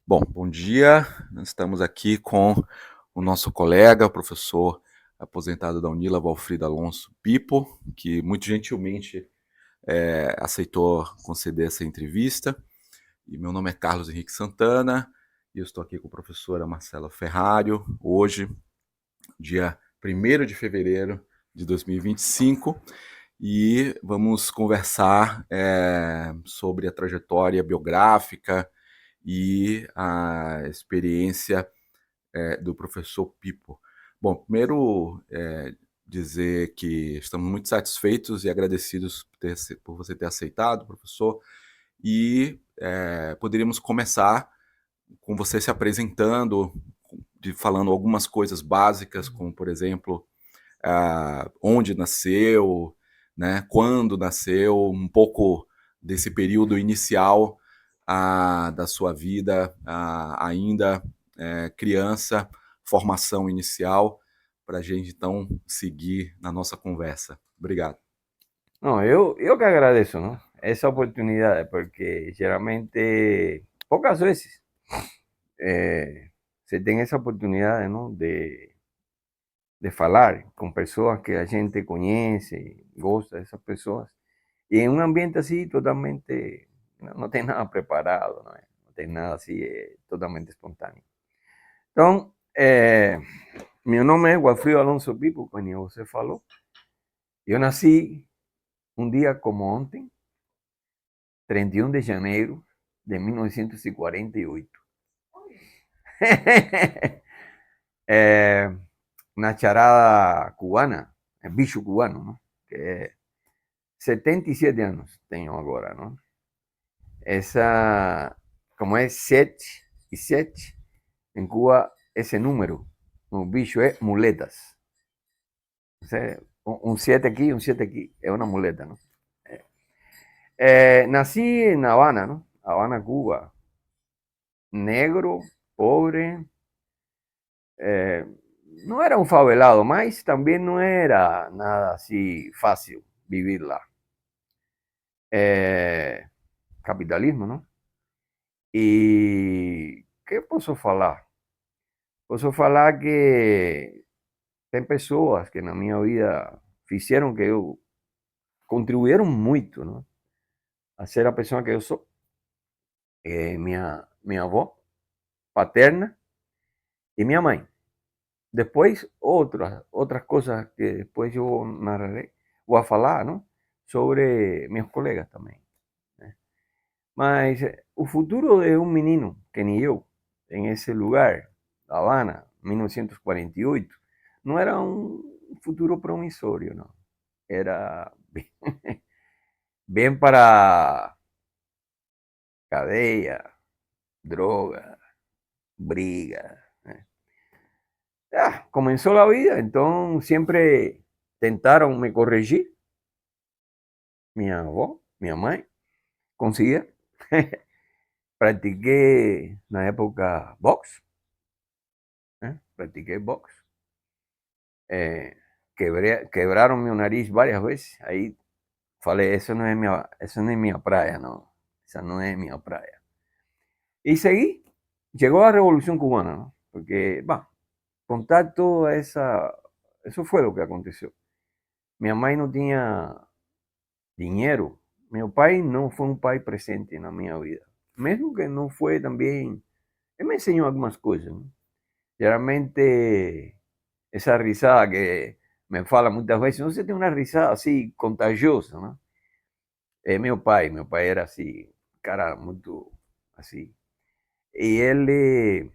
Bom dia. Nós estamos aqui com o nosso colega, o professor aposentado da Unila, Valfrido Alonso Pipo, que muito gentilmente aceitou conceder essa entrevista. E meu nome é Carlos Henrique Santana e eu estou aqui com a professora Marcela Ferrário, hoje, dia 1º de fevereiro de 2025, e vamos conversar sobre a trajetória biográfica e a experiência do professor Pipo. Bom, primeiro dizer que estamos muito satisfeitos e agradecidos por você ter aceitado, professor, e poderíamos começar com você se apresentando, falando algumas coisas básicas, como, por exemplo, onde nasceu, né, quando nasceu, um pouco desse período inicial da sua vida, ainda criança, formação inicial, para a gente então seguir na nossa conversa. Obrigado. Não, eu que agradeço, ¿no? Essa oportunidade, porque geralmente, poucas vezes, se tem essa oportunidade, ¿no? De falar com pessoas que a gente conhece, gosta dessas pessoas, e em um ambiente assim, totalmente, não tem nada preparado, não tem nada assim, totalmente espontâneo. Então, meu nome é Gualfrido Alonso Pipo, como você falou. Eu nasci um dia como ontem, 31 de janeiro de 1948. Na charada cubana, el bicho cubano, ¿no? Que 77 anos tenho agora, ¿no? Esa, como es 7 y 7, en Cuba ese número, un bicho es muletas. O sea, un 7 aquí, un 7 aquí, es una muleta, ¿no? Nací en Habana, ¿no? Habana, Cuba. Negro, pobre, eh, no era un favelado, mas también no era nada así fácil vivirla. Capitalismo, ¿no? E que posso falar? Posso falar que tem pessoas que na minha vida fizeram que eu contribuíram muito, ¿no? A ser a pessoa que eu sou. Minha avó paterna e minha mãe. Depois, outras coisas que depois eu narrarei, vou falar, não? Sobre meus colegas também. Né? Mas o futuro de um menino, que nem eu, em esse lugar, Havana, 1948, não era um futuro promissório, não. Era bem para cadeia, droga, briga. Né? Comenzó la vida, entonces siempre tentaron me corregir. Mi avó, mi mamá, conseguía. Practiqué en la época box. Practiqué box. Quebraron mi nariz varias veces. Ahí falei, eso no es mi praia, no. Esa no es mi praia. Y seguí. Llegó la revolución cubana, ¿no? Porque, va, contacto a eso fue lo que aconteció. Mi mamá no tenía dinheiro. Meu pai não foi um pai presente na minha vida. Mesmo que não foi também. Ele me ensinou algumas coisas. Né? Geralmente, essa risada que me fala muitas vezes, você tem uma risada assim, contagiosa. Né? É meu pai. Meu pai era assim, cara muito assim. E ele,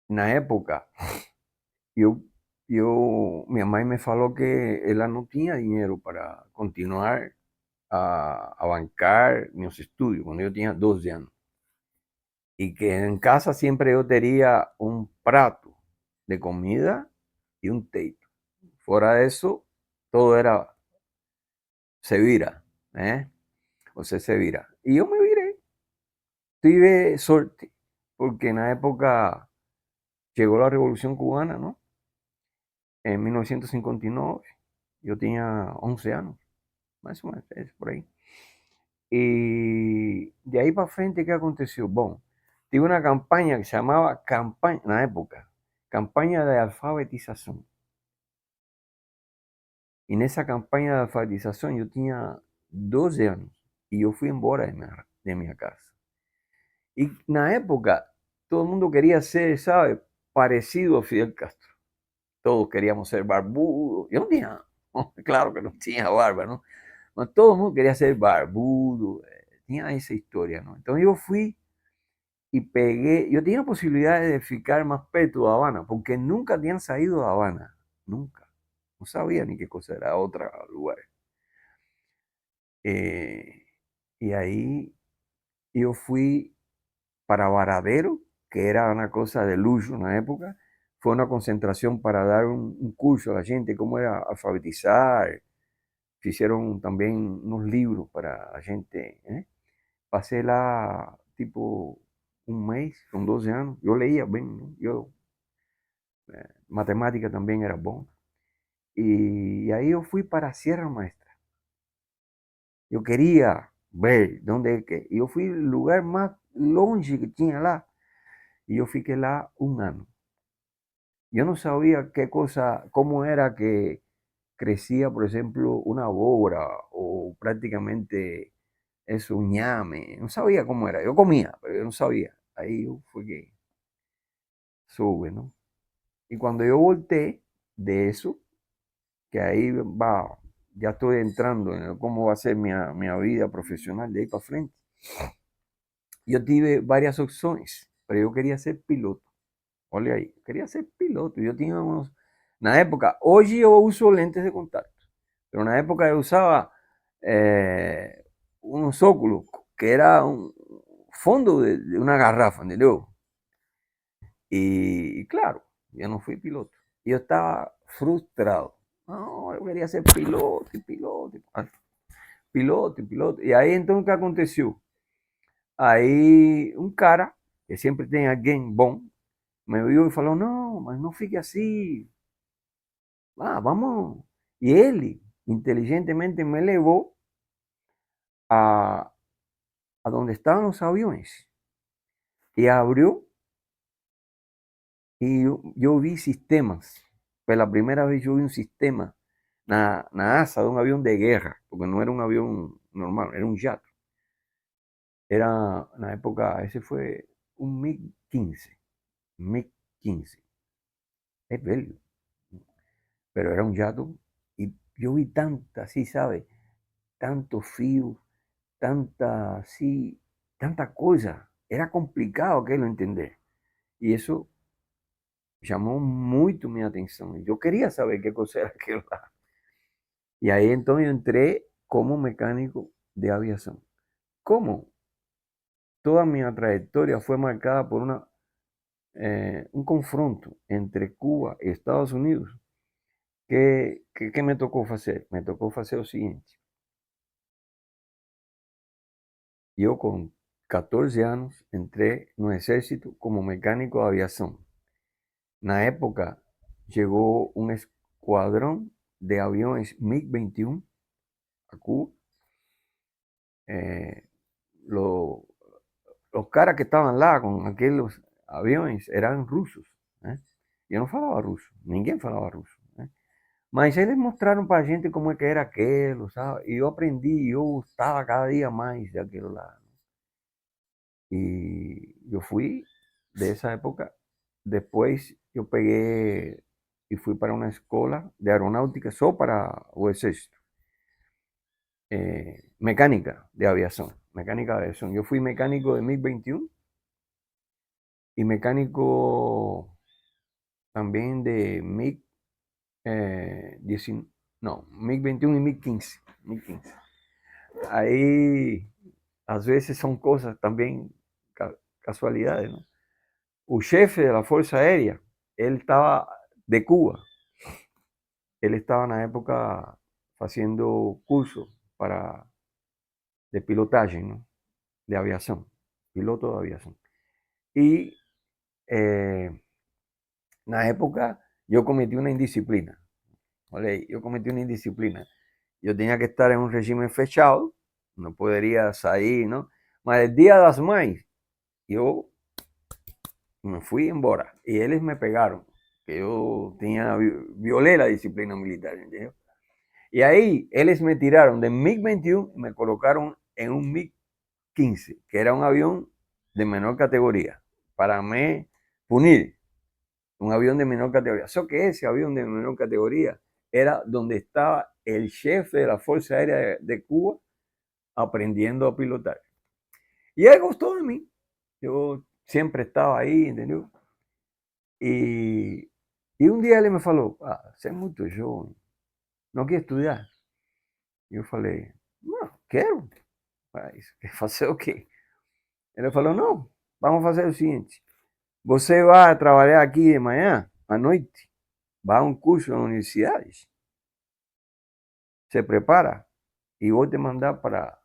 na época, eu, minha mãe me falou que ela não tinha dinheiro para continuar a bancar meus estudios cuando yo tenía 12 años. Y que en casa siempre yo tenía un prato de comida y un teito. Fuera de eso, todo era se vira, ¿eh? O sea, se vira. Y yo me viré. Tuve suerte, porque en la época llegó la Revolución Cubana, ¿no? En 1959, yo tenía 11 años, más o menos, es por ahí. Y de ahí para frente, ¿qué aconteció? Bom, tuve una campaña que se llamaba campaña, en la época, campaña de alfabetización. Y en esa campaña de alfabetización yo tenía 12 años y yo fui embora de mi casa. Y en la época todo el mundo quería ser, ¿sabe? Parecido a Fidel Castro. Todos queríamos ser barbudos. Yo no tenía, claro que no tenía barba, ¿no? Pero todo el mundo quería ser barbudo. Tenía esa historia, ¿no? Entonces yo fui y pegué. Yo tenía posibilidades de ficar más perto de Habana, porque nunca habían salido de Habana. Nunca. No sabía ni qué cosa era otro lugar. Eh, y ahí yo fui para Varadero, que era una cosa de lujo en la época. Fue una concentración para dar un curso a la gente, cómo era alfabetizar. Hicieron también unos libros para la gente. Pasé la tipo un mes, con 12 años. Yo leía bien, ¿no? Yo, matemática también era bueno. Y ahí yo fui para Sierra Maestra. Yo quería ver dónde es que. Yo fui al lugar más longe que tenía lá. Y yo fiqué lá un año. Yo no sabía qué cosa, cómo era que crecía, por ejemplo, una bobra o prácticamente eso, un ñame. No sabía cómo era. Yo comía, pero yo no sabía. Ahí fue que sube, ¿no? Y cuando yo volteé de eso, que ahí va, ya estoy entrando en cómo va a ser mi vida profesional de ahí para frente. Yo tuve varias opciones, pero yo quería ser piloto. Olha ahí, quería ser piloto. Yo tenía unos, en la época, hoy yo uso lentes de contacto, pero en la época yo usaba unos óculos que era un fondo de una garrafa, ¿entendeu? Y claro, yo no fui piloto. Yo estaba frustrado. No, yo quería ser piloto y piloto. Piloto y piloto. Y ahí entonces, ¿qué aconteció? Ahí un cara, que siempre tenía alguien bom, me vio y falou, no, mas no fique así. Vamos. Y él inteligentemente me llevó a, a donde estaban los aviones. Y abrió y yo vi sistemas. Pues la primera vez yo vi un sistema na asa de un avión de guerra, porque no era un avión normal, era un jato. Era, en la época, ese fue un MiG-15, MiG-15, es bello, pero era un jato y yo vi tanta, así, ¿sabe? Tanto fío, tanta, así, tanta cosa. Era complicado que lo entender. Y eso llamó mucho mi atención. Yo quería saber qué cosa era aquello. Y ahí entonces yo entré como mecánico de aviación. ¿Cómo? Toda mi trayectoria fue marcada por un confronto entre Cuba y Estados Unidos. ¿Qué me tocó hacer? Me tocó hacer lo siguiente. Yo con 14 años entré en el ejército como mecánico de aviación. En la época llegó un escuadrón de aviones MiG-21 a Cuba. Eh, lo- los caras que estaban lá con aquellos aviones eran rusos. Yo no falaba ruso, ninguém falaba ruso. Mas eles mostraram para a gente como é que era aquilo, sabe? E eu aprendi, eu gostava cada dia mais daquilo lá. Y yo fui de esa época. Después yo pegué y fui para una escuela de aeronáutica, solo para o exército. Mecánica de aviación. Yo fui mecánico de MiG-21 y mecánico también de MiG, 19, no, MiG-21 y MiG-15. MiG-15. Ahí, a veces son cosas también, casualidades, ¿no? El jefe de la Fuerza Aérea, él estaba de Cuba. Él estaba en la época haciendo cursos de pilotaje, ¿no? De aviación, piloto de aviación. Y en la época yo cometí una indisciplina. ¿Vale? Yo cometí una indisciplina. Yo tenía que estar en un régimen fechado, no podría salir, ¿no? Mas el día de las Mães, yo Me fui embora. Y ellos me pegaron. Que yo violé la disciplina militar, ¿entiendes? Y ahí, ellos me tiraron de MiG-21 y me colocaron en un MiG-15, que era un avión de menor categoría, para me punir. Un avión de menor categoría. Eso que ese avión de menor categoría era donde estaba el jefe de la Fuerza Aérea de Cuba aprendiendo a pilotar. Y él gustó de mí. Yo siempre estaba ahí, ¿entendió? Y, y un día él me falou, você é muito jovem, não quer estudar? E eu falei, não, quero. Mas quer fazer o quê? Ele falou, não, vamos fazer o seguinte, você vai trabalhar aqui de manhã, à noite, vai a um curso na universidade, se prepara e vou te mandar para...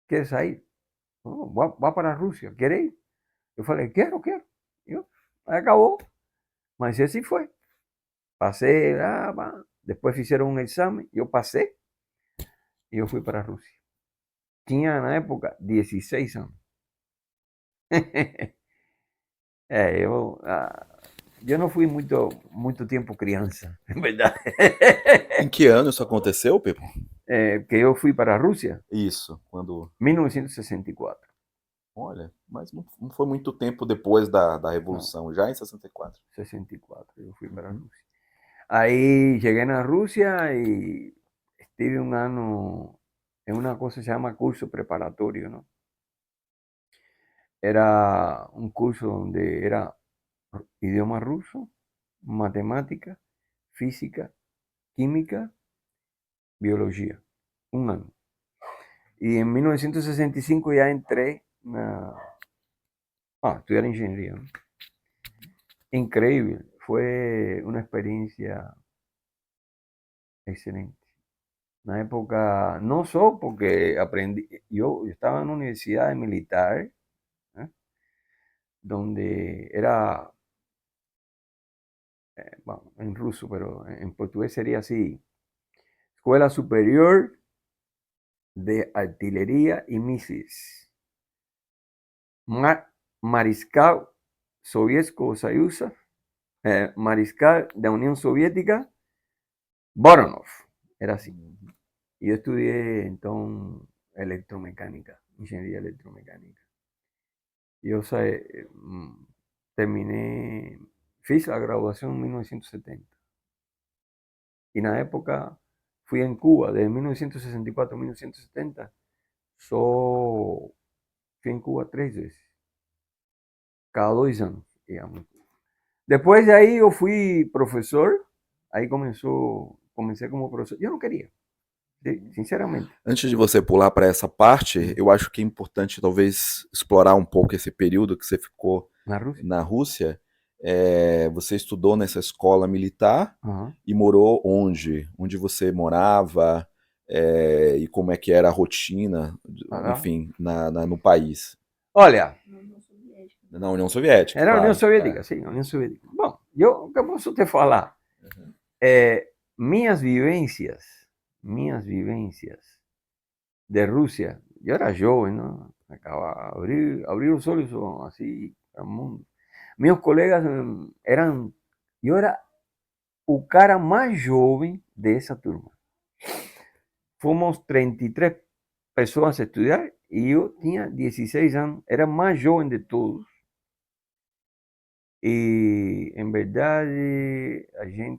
Quer sair? Oh, vá para a Rússia, quer ir? Eu falei, quero, quero. Eu, acabou. Mas esse foi. Passei lá, depois fizeram um exame, eu passei e eu fui para a Rússia. Tinha na época 16 anos. Eu não fui muito tempo criança, em verdade. Em que ano isso aconteceu, Pepo? Que eu fui para a Rússia Isso, quando. 1964. Olha, mas não foi muito tempo depois da Revolução, já em 64. 64, eu fui para a Rússia. Aí cheguei na Rússia e estive um ano em uma coisa que se chama curso preparatório, não? Era um curso onde era idioma ruso, matemática, física, química, biología. Un año. Y en 1965 ya entré a estudiar ingeniería, ¿no? Increíble. Fue una experiencia excelente. Una época, no solo porque aprendí, yo estaba en una universidad militar, ¿eh? Donde era, bueno, en ruso, pero en portugués sería así, Escuela Superior de Artillería y Misiles. Mariscal Soviético Soyuza, Mariscal de la Unión Soviética, Voronov, era así. Y yo estudié entonces electromecánica, ingeniería electromecánica. Yo terminé, hice la graduación en 1970. Y en la época fui en Cuba, de 1964 a 1970, fui en Cuba 3 veces, cada 2 años, digamos. Después de ahí yo fui profesor, ahí comencé como profesor. Yo no quería, sinceramente. Antes de você pular para essa parte, eu acho que é importante talvez explorar um pouco esse período que você ficou na Rússia. Você estudou nessa escola militar e morou onde? Onde você morava e como é que era a rotina, enfim, no país? Olha, na União Soviética. Era a claro, União Soviética, sim, a União Soviética. Bom, o que eu posso te falar? Minhas vivências de Rússia, eu era jovem, não? Acabava de abrir os olhos assim para o mundo. Meus colegas eram, eu era o cara mais jovem dessa turma. Fomos 33 pessoas a estudar e eu tinha 16 anos, era mais jovem de todos. Y en verdad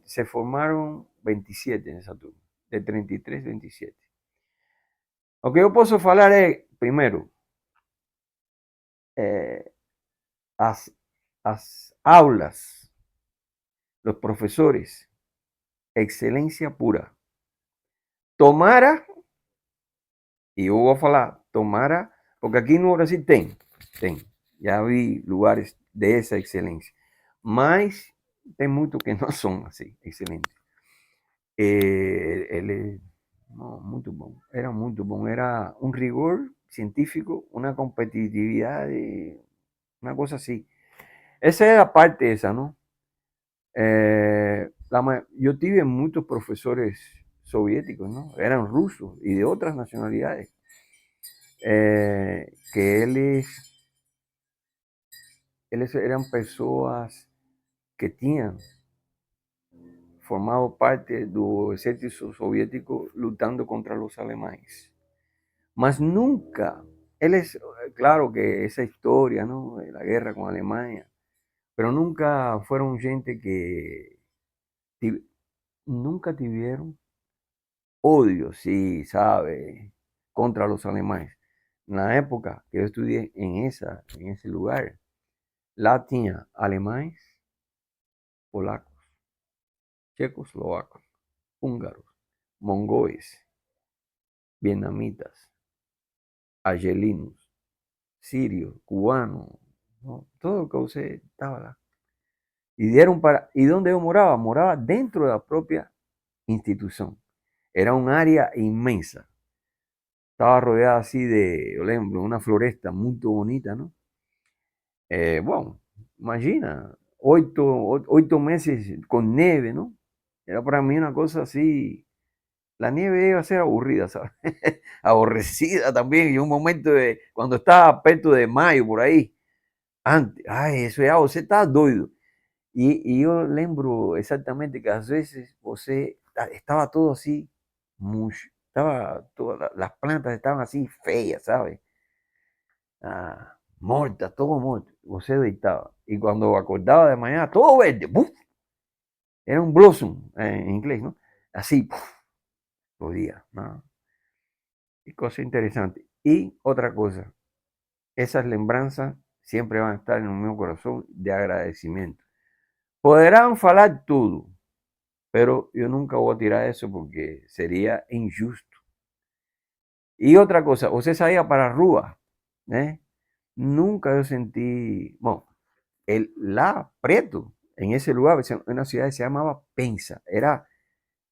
se formaron 27 en esa turma, de 33, 27. Lo que yo puedo hablar es, primero, las aulas, los profesores, excelencia pura. Tomara, y yo voy a hablar, tomara, porque aquí no Brasil tem, ya vi lugares de esa excelencia, mas tem muchos que no son así, excelentes. No, muito bom, era muito bom, era un rigor científico, una competitividad, una cosa así. Esa era parte esa, ¿no? Yo tuve muchos profesores soviéticos, ¿no? Eran rusos y de otras nacionalidades, que ellos eran personas que tinham formado parte do exército soviético lutando contra los alemanes. Mas nunca, claro que esa historia, ¿no? De la guerra con Alemania, pero nunca fueron gente que nunca tuvieron odio, sí, sabe, contra los alemanes. En la época que yo estudié en ese lugar, la tenía alemanes, polacos, checoslovacos, húngaros, mongoles, vietnamitas, argelinos, sirios, cubanos, ¿no? Todo lo que usted estaba lá. ¿Y dónde yo moraba? Moraba dentro de la propia institución. Era un área inmensa. Estaba rodeada así de, yo lembro, una floresta muy bonita, ¿no? Bueno, imagina, 8 meses con nieve, ¿no? Era para mí una cosa así. La nieve iba a ser aburrida, ¿sabes? Aborrecida también. Y un momento de, cuando estaba perto de mayo, por ahí, antes, ay, eso ya, você está doido. Y yo lembro exactamente que a veces estaba todo así, todas las plantas estaban así feas, ¿sabes? Muertas, todo muerto. Você deitaba. Y cuando acordaba de mañana, todo verde, ¡puf! Era un blossom en inglés, ¿no? Así, ¡puf! Los días, ¿no? Y cosa interesante. Y otra cosa, esas lembranzas siempre van a estar en mi corazón de agradecimiento. Podrán falar tudo, pero yo nunca voy a tirar eso porque sería injusto. Y otra cosa, usted salía para Rúa, ¿eh? Nunca yo sentí, bueno, la Preto, en ese lugar, una ciudad que se llamaba Penza, era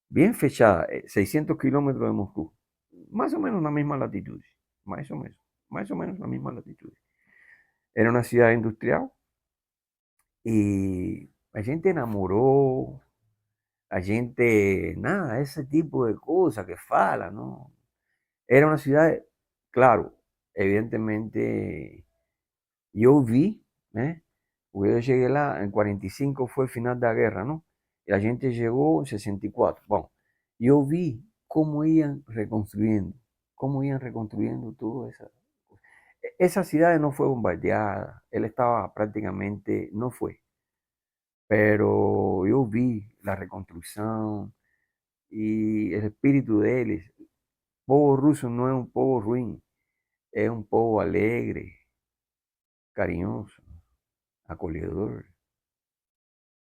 bien fechada, 600 kilómetros de Moscú, más o menos la misma latitud, más o menos la misma latitud. Era una ciudad industrial y la gente enamoró, la gente, nada, ese tipo de cosas que fala, ¿no? Era una ciudad, claro, evidentemente yo vi, ¿eh? Porque yo llegué lá, en 45 fue el final de la guerra, ¿no? Y la gente llegó en 64. Bueno, yo vi cómo iban reconstruyendo todo eso. Esa ciudad no fue bombardeada, él estaba prácticamente, no fue, pero yo vi la reconstrucción y el espíritu de él. El pueblo ruso no es un pueblo ruin, es un pueblo alegre, cariñoso, acogedor.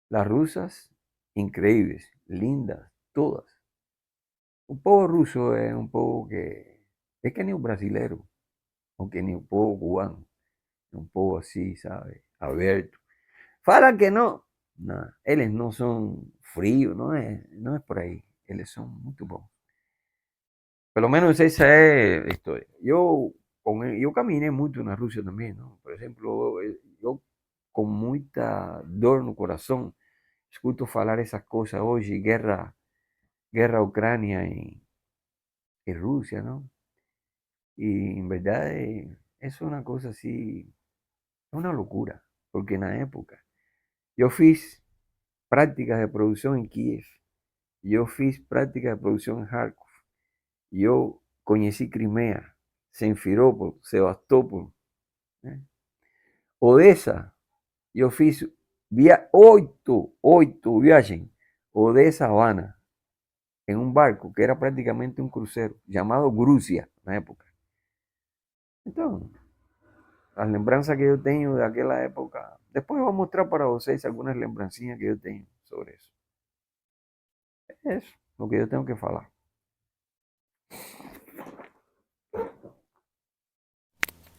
Las rusas, increíbles, lindas, todas. Un pueblo ruso es un pueblo que es que ni un brasilero, aunque ni un pueblo cubano, es un pueblo así, ¿sabes? Abierto. Para que no, no, ellos no son fríos, no es por ahí, ellos son muy bons. Pelo menos esa es la historia. Yo caminé mucho en la Rusia también, ¿no? Por ejemplo, yo con mucha dor en el corazón escucho falar esas cosas hoy, guerra Ucrania y Rusia, ¿no? Y en verdad es una cosa así, una locura, porque en la época yo fiz prácticas de producción en Kiev, yo fiz prácticas de producción en Kharkov, yo conocí Crimea, Simferópol, Sebastopol, ¿eh? Odessa, yo fiz oito viajes, Odessa, Habana, en un barco que era prácticamente un crucero, llamado Grucia en la época. Entonces, las lembranzas que yo tengo de aquella época, después voy a mostrar para ustedes algunas lembrancillas que yo tengo sobre eso. Es lo que yo tengo que hablar.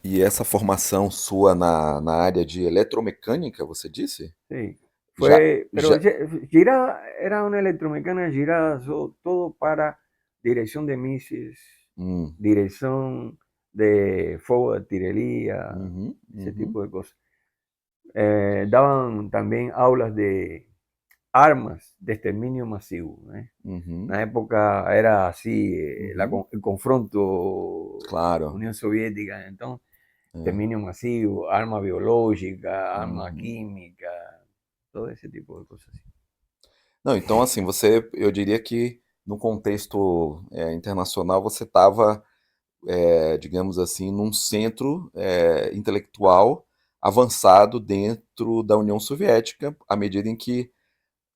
E essa formação sua na área de eletromecânica, você disse? Sí. Já, Pero já, Gira era una electromecánica girada todo para dirección de misiles, hum, dirección de fuego de artillería, uhum, ese uhum, tipo de cosas. Daban también aulas de armas de exterminio masivo, ¿eh? En uhum, la época era así, uhum, el confronto claro. Unión Soviética. Entonces, exterminio masivo, arma biológica, arma Uhum. química, todo esse tipo de coisas. Não, então assim, você, eu diria que no contexto internacional você estava, digamos assim, num centro intelectual avançado dentro da União Soviética, à medida em que,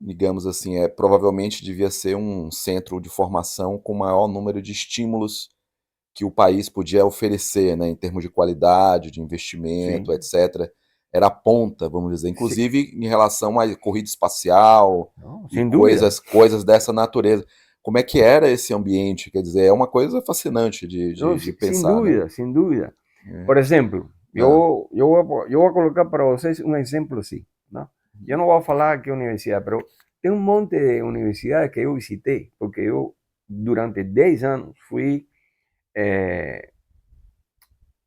digamos assim, provavelmente devia ser um centro de formação com maior número de estímulos que o país podia oferecer, né, em termos de qualidade, de investimento, Sim, etc. Era a ponta, vamos dizer, sí, inclusive em relação à corrida espacial no, e sin duda, coisas dessa natureza. Como é que era esse ambiente? Quer dizer, é uma coisa fascinante no, de sin pensar, né? duda, sin duda. É. Por exemplo, Ah, eu vou colocar para vocês um exemplo assim, não? Eu não vou falar que universidade, mas tem um monte de universidades que eu visitei, porque eu, durante 10 anos,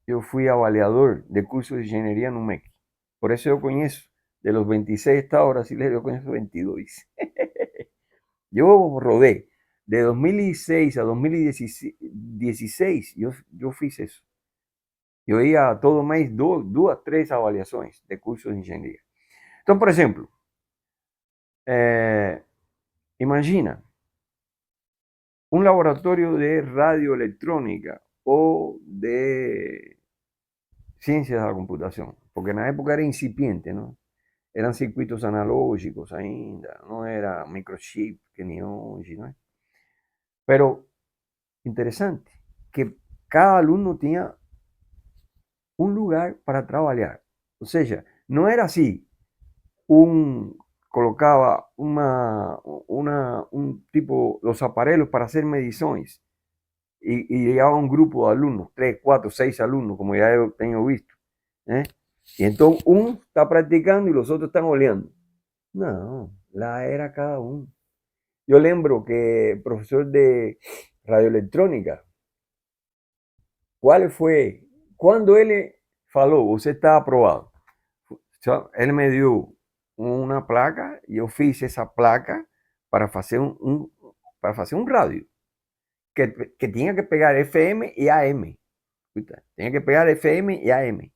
eu fui avaliador de cursos de engenharia no MEC. Por eso yo conozco, de los 26 estados brasileños, yo conozco 22. Yo rodé de 2006 a 2016, yo fiz eso. Yo iba todo mes dos, tres avaliaciones de cursos de ingeniería. Entonces, por ejemplo, eh, imagina un laboratorio de radioelectrónica o de ciencias de la computación, porque en la época era incipiente, ¿no? Eran circuitos analógicos ainda, no era microchip que ni hoy, ¿no? Pero interesante que cada alumno tenía un lugar para trabajar. O sea, no era así, un colocaba un tipo, los aparelhos para hacer mediciones y llegaba un grupo de alumnos, 3, 4, 6 alumnos, como ya he tengo visto. ¿Eh? Y entonces uno está practicando y los otros están oleando. No, la era cada uno. Yo lembro que profesor de radioelectrónica, ¿cuál fue? Cuando él falou, usted está aprobado. Él me dio una placa y yo fiz esa placa para hacer para hacer un radio que tenía que pegar FM y AM. Tenía que pegar FM y AM.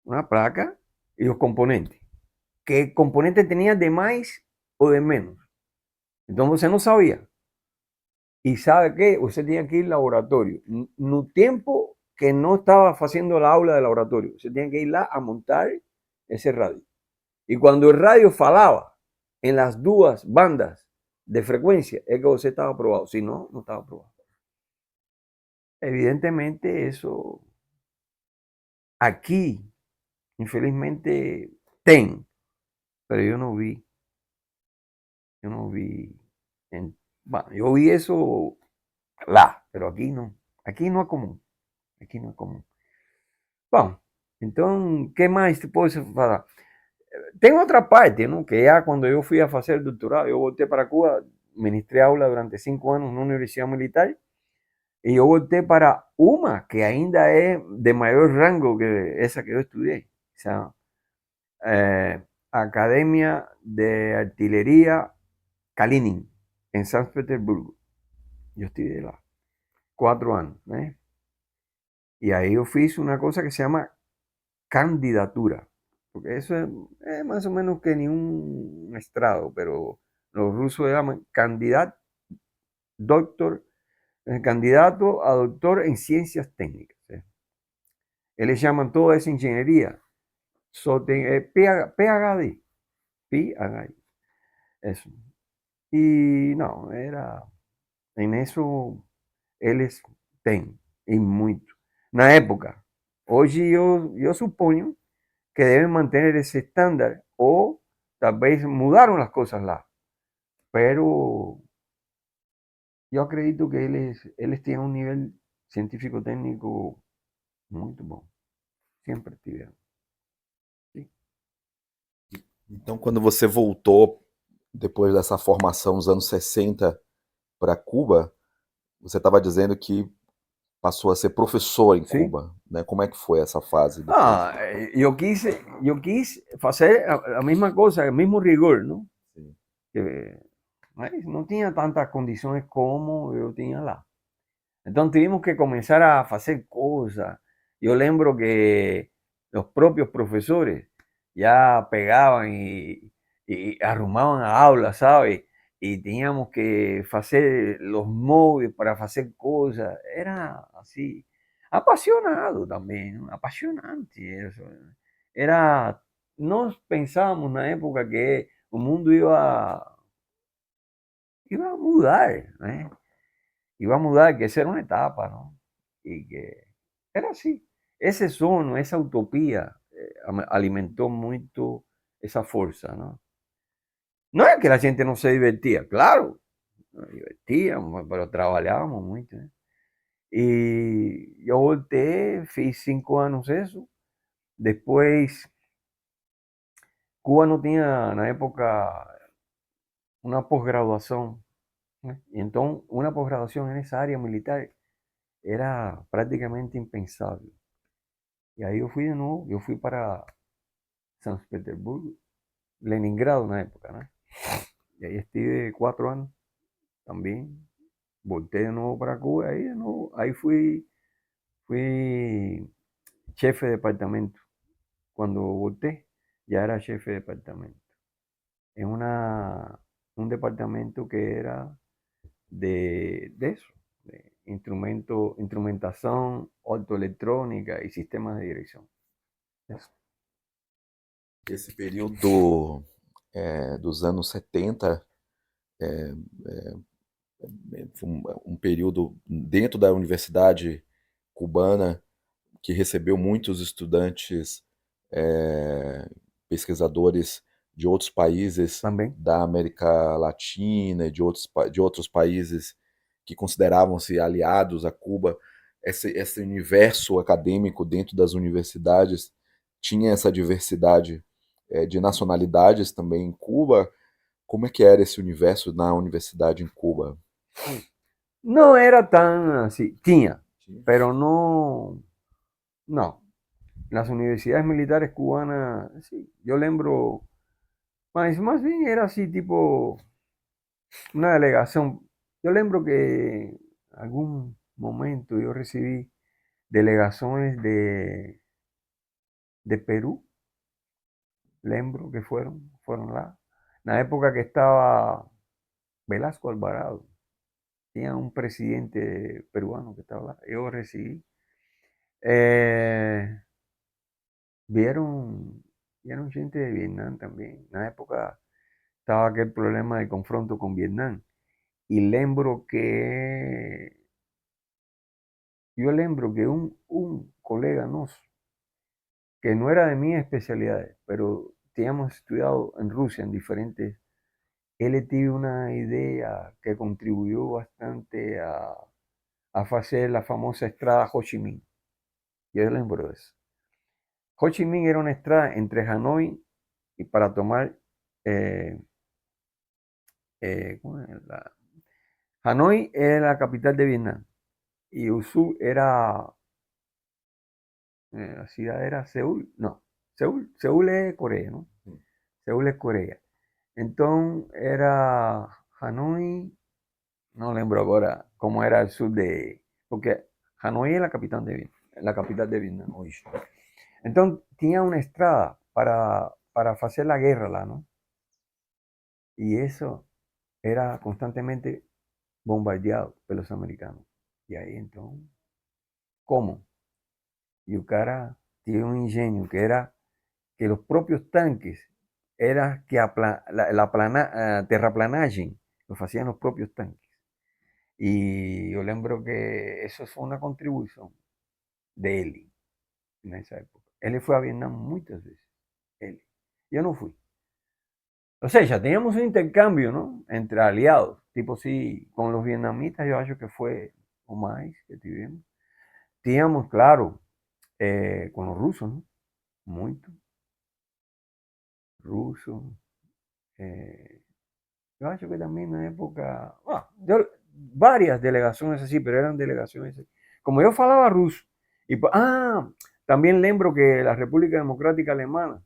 Una placa y los componentes. ¿Qué componentes tenía de más o de menos? Entonces você no sabía. Y sabe que usted tenía que ir al laboratorio. No tiempo que no estaba haciendo la aula de laboratorio. Usted tenía que ir lá a montar ese radio. Y cuando el radio falaba en las dos bandas de frecuencia, es que usted estaba aprobado. Si no, no estaba aprobado. Evidentemente eso aquí, infelizmente, pero yo no vi, bueno, yo vi eso pero aquí no es común, aquí no es común. Bom, então, o que mais te posso falar? Tem outra parte, não? Que já quando eu fui a fazer doutorado, eu voltei para Cuba, ministrei aula durante 5 anos na Universidade Militar, e eu voltei para uma que ainda é de maior rango que essa que eu estudei. Essa, Academia de Artilleria Kalinin, em São Petersburgo. Eu estudei lá 4 anos, né? E aí eu fiz uma coisa que se chama candidatura, porque eso es más o menos que ni un estrado, pero los rusos llaman doctor, candidato a doctor en ciencias técnicas. Ellos llaman toda esa ingeniería PhD, PhD, eso. Y no, era, en eso, eles têm, e muito. Na época, hoje eu suponho que deben mantener ese estándar o tal vez mudaron las cosas lá. Pero yo acredito que eles tienen un nivel científico técnico muy bom. Siempre tiveram. Sí. então, quando você voltou depois dessa formação nos anos 60 para Cuba, você estava dizendo que passou a ser professor em Sí. Cuba, né? Como é que foi essa fase depois? Ah, eu quis fazer a mesma coisa, o mesmo rigor, não? Sim. Mas não tinha tantas condições como eu tinha lá. Então tivemos que começar a fazer coisas. yo lembro que los propios profesores ya pegaban y arrumaban a aula, ¿sabes? Y teníamos que hacer los móviles para hacer cosas. Era así, apasionado también, ¿no? Apasionante eso. Era, no pensábamos en la época que el mundo iba a mudar, ¿eh? Iba a mudar, que esa era una etapa, ¿no? Y que era así. Ese sono, esa utopía alimentó mucho esa fuerza, ¿no? No es que la gente no se divertía, claro, nos divertíamos, pero trabajábamos mucho, ¿eh? Y yo volteé, fui 5 años eso. Después, Cuba no tenía en la época una posgraduación, ¿eh? Y entonces una posgraduación en esa área militar era prácticamente impensable. Y ahí yo fui de nuevo, yo fui para San Petersburgo, Leningrado en una época, ¿no? Y ahí estuve 4 años también. Volté de nuevo para Cuba, ahí de nuevo, ahí fui jefe de departamento. Cuando volté, ya era jefe de departamento. En un departamento que era de eso, de instrumentación, optoelectrónica y sistemas de dirección. Eso. Esse período dos anos 70 foi um período dentro da universidade cubana que recebeu muitos estudantes, pesquisadores de outros países También. da América Latina, de outros países que consideravam-se aliados a Cuba. Esse universo acadêmico dentro das universidades tinha essa diversidade de nacionalidades também em Cuba. Como é que era esse universo na universidade em Cuba? No era tan así, tenía, Tinha? pero no. Las universidades militares cubanas, sí, yo lembro, más bien era así tipo una delegación. Yo lembro que en algún momento yo recibí delegaciones de Perú, lembro que fueron lá. En la época que estaba Velasco Alvarado, tenía un presidente peruano que estaba lá, yo recibí. Eh, vieron, vieron gente de Vietnam también. En la época estaba aquel problema de confronto con Vietnam. Y yo lembro que un colega nuestro, que no era de mis especialidades, pero teníamos estudiado en Rusia en diferentes, él tuvo una idea que contribuyó bastante a hacer la famosa estrada Ho Chi Minh. Yo lembro de eso. Ho Chi Minh era una estrada entre Hanoi y para tomar eh, ¿cómo es Hanoi era la capital de Vietnam y Usu era, la ciudad era Seúl, no, Seúl es Corea, ¿no? Seúl es Corea. Entonces era Hanoi, no lembro ahora cómo era el sur porque Hanoi es la capital de Vietnam hoy. Entonces tenía una estrada para hacer la guerra, lá, ¿no? Y eso era constantemente bombardeado por los americanos. Y ahí entonces, ¿cómo? Yucara tiene un ingenio que era que los propios tanques era que terraplanaje lo hacían los propios tanques. Y yo lembro que eso fue una contribución de él en esa época. Él fue a Vietnam muchas veces. Él. Yo no fui. O sea, ya teníamos un intercambio, ¿no? Entre aliados. Tipo, sí, con los vietnamitas yo acho que fue o más que tuvimos. Teníamos, claro, con los rusos, ¿no? Mucho. Rusos. Yo acho que también en la época, varias delegaciones así, pero eran delegaciones así. Como yo falaba ruso, y también lembro que la República Democrática Alemana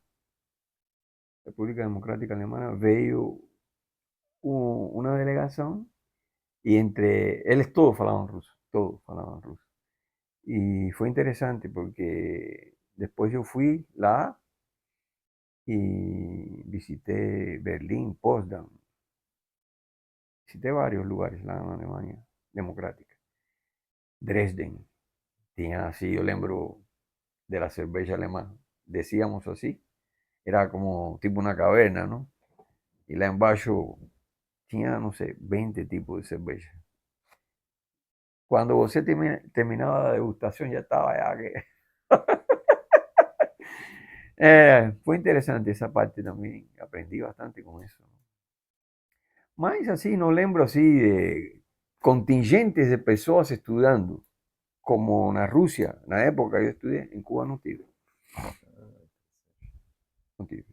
veio una delegación y entre, todos falaban ruso, Y fue interesante porque después yo fui lá y visité Berlín, Potsdam, visité varios lugares lá en Alemania democrática. Dresden, tenía así, yo lembro de la cerveza alemana, decíamos así, era como tipo una caverna, ¿no? Y lá embaixo tinha, no sé, 20 tipos de cerveza. Cuando você terminaba la degustación ya estaba ya que... fue interesante esa parte también, aprendí bastante con eso. Mas así, no lembro así de contingentes de pessoas estudando, como na Rússia, na época que eu estudei, em Cuba não tive. Não tive.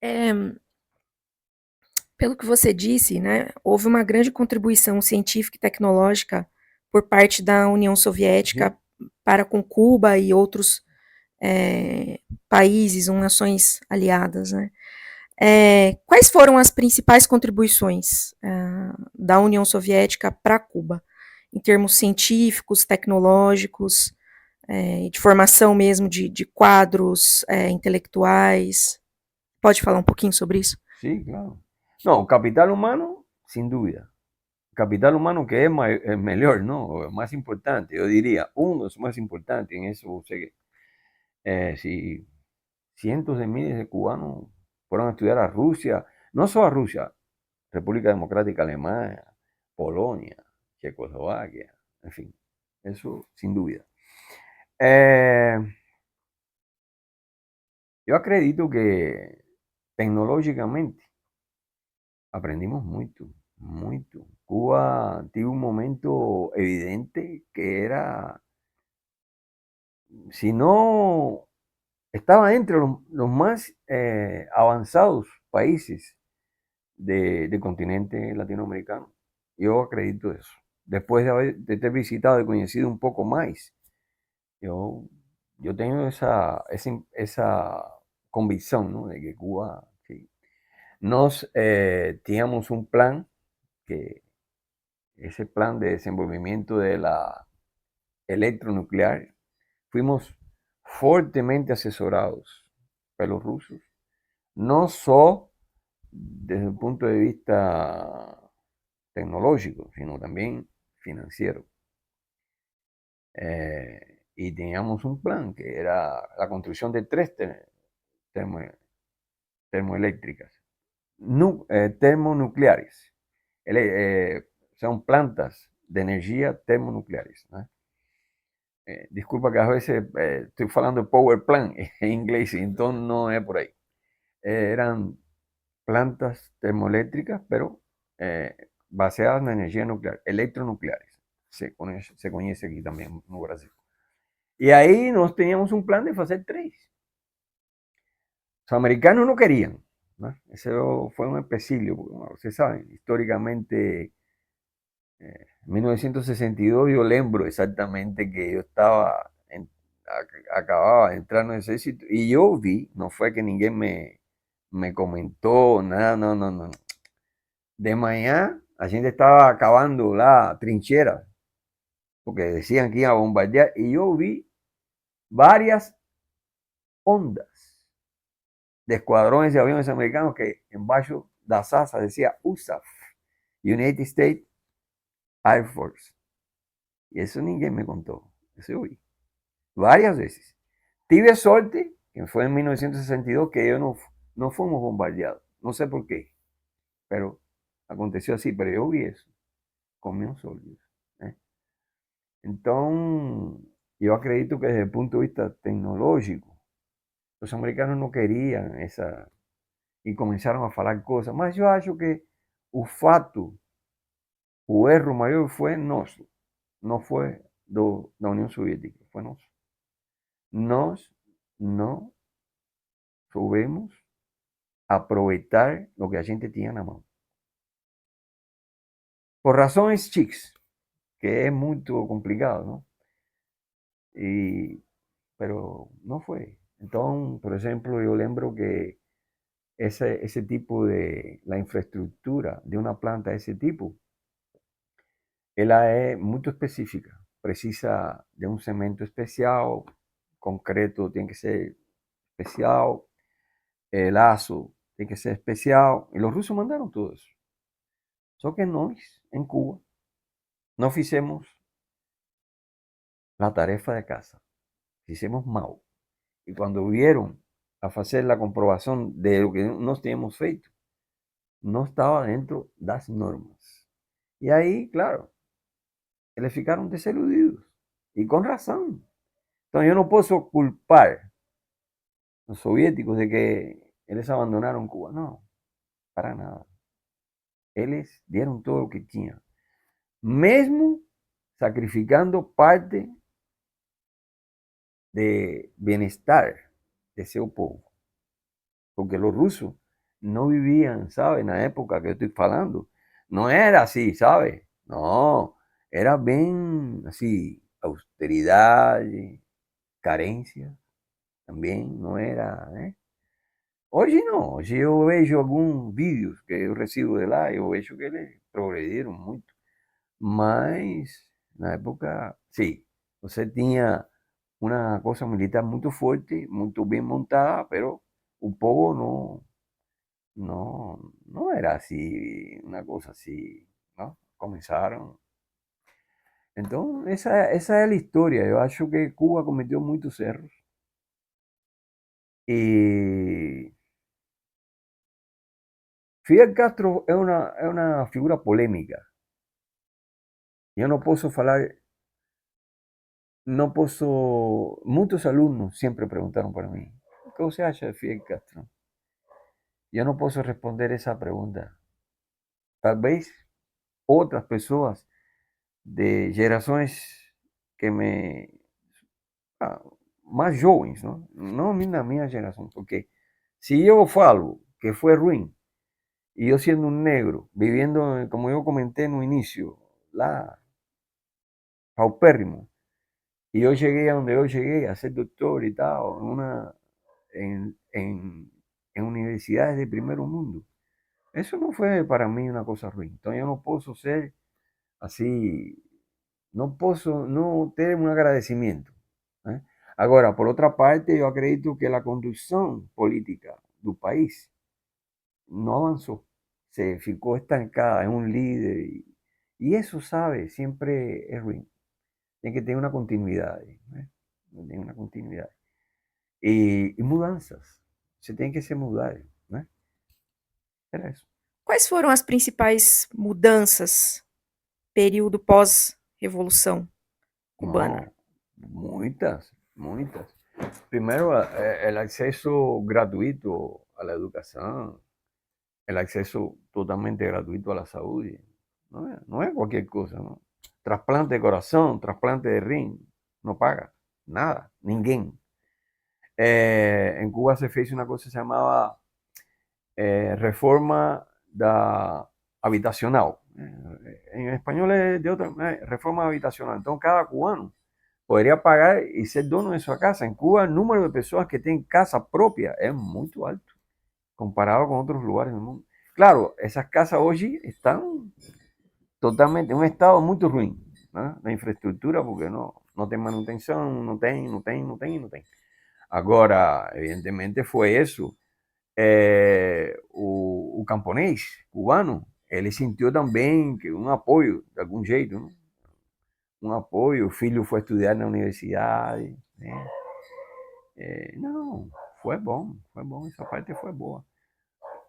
É, pelo que você disse, né, houve uma grande contribuição científica e tecnológica por parte da União Soviética para com Cuba e outros países ou nações aliadas, né? Quais foram as principais contribuições da União Soviética para Cuba, em termos científicos, tecnológicos, de formação mesmo de quadros intelectuais? Pode falar um pouquinho sobre isso? Sí, claro. No, capital humano, sin duda. Capital humano que es mejor, ¿no? O más importante, yo diría, uno es más importante en eso. O sea, si cientos de miles de cubanos fueron a estudiar a Rusia, no solo a Rusia, República Democrática Alemana, Polonia, Checoslovaquia, en fin, eso sin duda. Yo acredito que tecnológicamente aprendimos mucho, mucho. Cuba tuvo un momento evidente que era, si no, estaba entre los más avanzados países del continente latinoamericano. Yo acredito eso. Después de ter visitado y conocido un poco más, yo, yo tengo esa convicción, ¿no? De que Cuba, sí. Nos teníamos un plan, que ese plan de desenvolvimiento de la electronuclear, fuimos fuertemente asesorados por los rusos, no solo desde el punto de vista tecnológico, sino también financiero. Y teníamos un plan que era la construcción de 3 termoeléctricas, termonucleares. Son plantas de energía termonucleares, ¿no? Disculpa que a veces estoy hablando de power plant en inglés, entonces no es por ahí. Eran plantas termoeléctricas, pero baseadas en energía nuclear, electronucleares. Se conoce aquí también en Brasil. Y ahí nos teníamos un plan de hacer 3. Los americanos no querían, ¿no? Eso fue un empecilio, porque como ustedes saben, históricamente, en 1962 yo lembro exactamente que yo acababa de entrar en el ejército y yo vi, no fue que ninguém me comentó nada, no, no, no. De mañana la gente estaba acabando la trinchera, porque decían que iban a bombardear, y yo vi varias ondas de escuadrones de aviones americanos que en bajo das asas decía USAF, United States Air Force. Y eso ninguém me contó, eso yo vi varias veces. Tuve suerte, que fue en 1962, que yo no fuimos bombardeados. No sé por qué, pero aconteció así, pero yo vi eso con mis ojos. Entonces, yo acredito que desde el punto de vista tecnológico, los americanos no querían esa, y comenzaron a falar cosas. Mas yo acho que o fato, o erro maior foi nosso, não foi da União Soviética, foi nosso. Nós não soubemos aproveitar o que a gente tinha na mão. Por razões chics, que é muito complicado, não? Pero no fue. Entonces, por ejemplo, yo lembro que ese tipo de, la infraestructura de una planta de ese tipo, ella es muy específica precisa de um cimento especial, concreto tem que ser especial, el aço tem que ser especial, e os russos mandaram tudo isso. Só que nós, em Cuba, não fizemos a tarefa de casa, fizemos mal. E quando vieram a fazer a comprovação de lo que nós tínhamos feito, não estava dentro das normas. E aí, claro, eles ficaram desiludidos, e com razão. Então eu não posso culpar los soviéticos de que eles abandonaron Cuba. No, para nada. Eles dieron todo lo que tenían. Mesmo sacrificando parte de bienestar de seu povo. Porque los rusos no vivían, ¿sabe? En la época que yo estoy falando. No era así, ¿sabe? No, era bien así, austeridad, carencia. También no era, ¿eh? Hoje não, hoje eu vejo alguns vídeos que eu recebo de lá, eu vejo que eles progrediram muito. Mas, na época, sim, você tinha uma coisa militar muito forte, muito bem montada, mas o povo não era assim, uma coisa assim, não? Começaram. Então, essa é a história. Eu acho que Cuba cometeu muitos erros. E Fidel Castro é uma figura polêmica. Eu não posso falar, não posso. Muitos alunos sempre perguntaram para mim: o que você acha de Fidel Castro? Eu não posso responder essa pergunta. Talvez outras pessoas de gerações que me. mais jovens, não na minha geração, porque se eu falo que foi ruim, e eu sendo um negro, vivendo, como eu comentei no início, lá, paupérrimo, y yo llegué a donde yo llegué a ser doctor y tal, en universidades de primer mundo. Eso no fue para mí una cosa ruin. Entonces yo no puedo ser así, no puedo no tener un agradecimiento. ¿Eh? Ahora, por otra parte, yo acredito que la conducción política del país no avanzó, se ficó estancada en un líder y eso, sabe, siempre es ruin. Tiene que tener una continuidad. Tiene una continuidad. Y mudanças. Você tem que se mudar, né? Era isso. Quais foram as principais mudanças período pós-revolução cubana? Não, muitas. Primeiro, o acesso gratuito à educação, o acesso totalmente gratuito à saúde. Não é qualquer coisa, não. Trasplante de coração, trasplante de rim, não paga nada, ninguém. Em Cuba se fez uma coisa que se chamava reforma habitacional. En español es de otra manera, reforma habitacional. Entonces cada cubano podría pagar y ser dono de su casa. En Cuba el número de personas que tienen casa propia es muy alto comparado con otros lugares del mundo. Claro, esas casas hoy están totalmente en un estado muy ruin, ¿no? La infraestructura, porque no tiene manutención, no tiene. Ahora, evidentemente fue eso. O camponês cubano, ele sentiu também que um apoio, de algum jeito, né? Um apoio, o filho foi estudar na universidade, né? Não, foi bom, essa parte foi boa.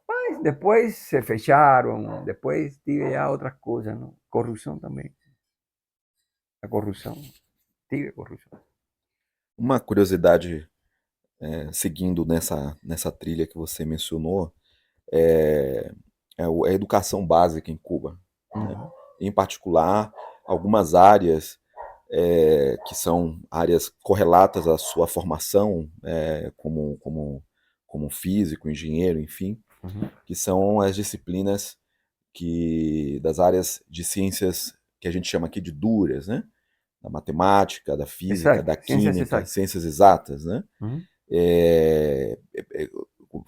Mas depois se fecharam, depois tive já outras coisas, não? Corrupção também. A corrupção, tive corrupção. Uma curiosidade, seguindo nessa trilha que você mencionou, é a educação básica em Cuba, né? Em particular, algumas áreas que são áreas correlatas à sua formação, como físico, engenheiro, enfim, que são as disciplinas das áreas de ciências que a gente chama aqui de duras, né? Da matemática, da física, Exato. da química, ciências exatas, né?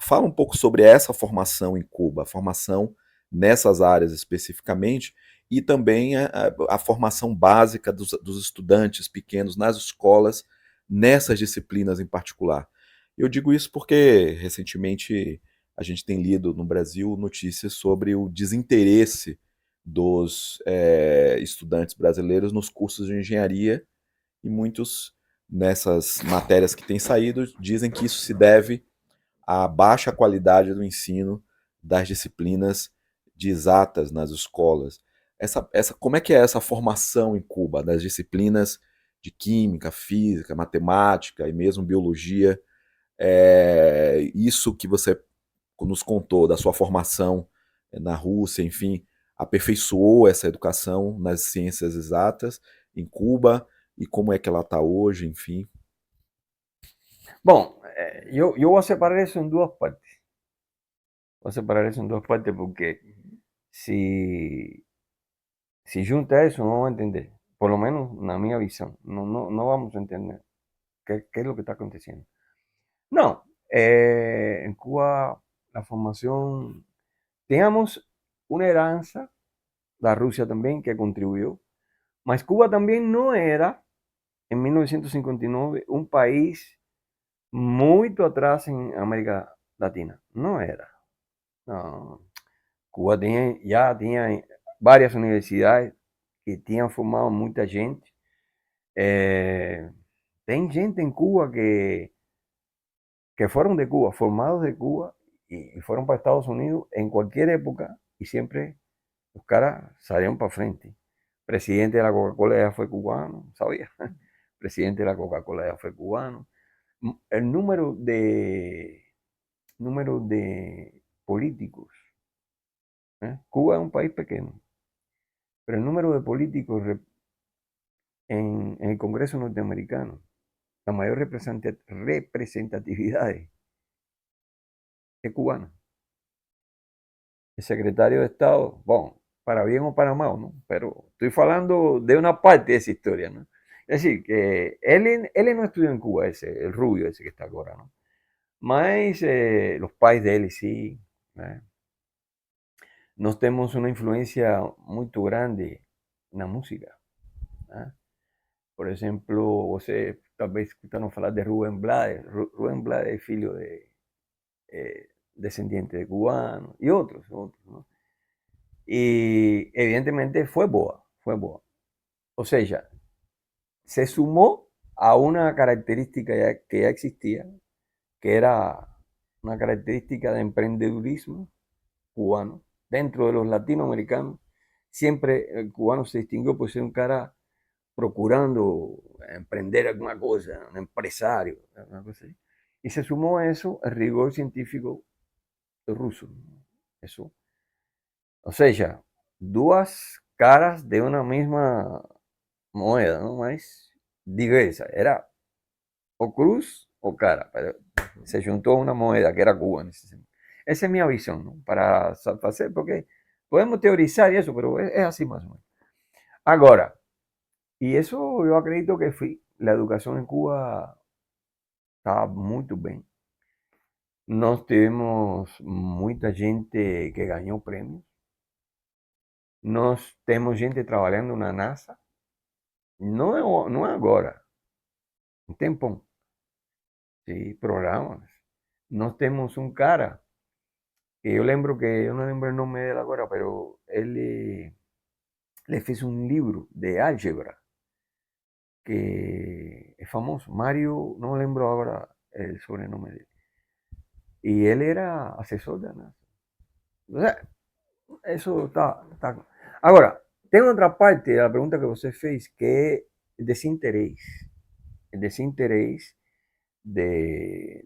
Fala um pouco sobre essa formação em Cuba, a formação nessas áreas especificamente, e também a formação básica dos estudantes pequenos nas escolas, nessas disciplinas em particular. Eu digo isso porque, recentemente, a gente tem lido no Brasil notícias sobre o desinteresse dos estudantes brasileiros nos cursos de engenharia, e muitos, nessas matérias que têm saído, dizem que isso se deve à baixa qualidade do ensino das disciplinas de exatas nas escolas. Como é que é essa formação em Cuba das disciplinas de química, física, matemática e mesmo biologia? Isso que você nos contou da sua formação na Rússia, enfim, aperfeiçoou essa educação nas ciências exatas em Cuba, e como é que ela está hoje, enfim. Bom, yo voy a separar eso en dos partes. Voy a separar eso en dos partes porque si, si junta eso no vamos a entender, por lo menos en mi visión, no vamos a entender qué es lo que está aconteciendo. No, en Cuba la formación, teníamos una heranza, la Rusia también, que contribuyó, mas Cuba también no era, en 1959, un país muy atrás en América Latina. No era. No. Cuba ya tenía varias universidades que tenían formado mucha gente. Tem gente en Cuba que fueron de Cuba, formados de Cuba y fueron para Estados Unidos en cualquier época y siempre los caras salieron para frente. Presidente de la Coca-Cola ya fue cubano, ¿sabía? Presidente de la Coca-Cola ya fue cubano. El número de políticos. Cuba es un país pequeño, pero el número de políticos en el Congreso norteamericano, la mayor representatividad es cubana. El secretario de Estado, bueno, para bien o para mal, ¿no? Pero estoy hablando de una parte de esa historia, ¿no? Es decir, que él no estudió en Cuba, el rubio ese que está ahora, ¿no? Mas los pais de él sí, ¿no? Nós temos uma influência muito grande na música. Né? Por exemplo, você talvez escutando falar de Rubén Blades. Rubén Blades é filho de descendiente de cubano e outros. ¿No? E evidentemente foi boa. Ou seja, se sumou a uma característica que já existia, que era uma característica de empreendedorismo cubano. Dentro de los latinoamericanos, siempre el cubano se distinguió por ser un cara procurando emprender alguna cosa, un empresario, una cosa así. Y se sumó a eso el rigor científico ruso. Eso. O sea, dos caras de una misma moneda, ¿no? Más diversa. Era o cruz o cara, pero se juntó una moneda que era Cuba en ese sentido. Esa es mi visión, ¿no? Para hacer, porque podemos teorizar y eso, pero es así más o menos. Ahora, y eso yo acredito que la educación en Cuba está muy bien. Nós temos muita gente que ganhou prêmios. Nós temos gente trabalhando na NASA. Não é agora. Um tempão. Sí, programas. Nós temos um cara que eu lembro que, eu não lembro o nome dele agora, pero ele fez um livro de álgebra que é famoso. Mario, não lembro agora o sobrenome dele. E ele era assessor da NASA. O sea, eso está. Agora, tem outra parte da pergunta que você fez que é desinteresse. El desinteresse de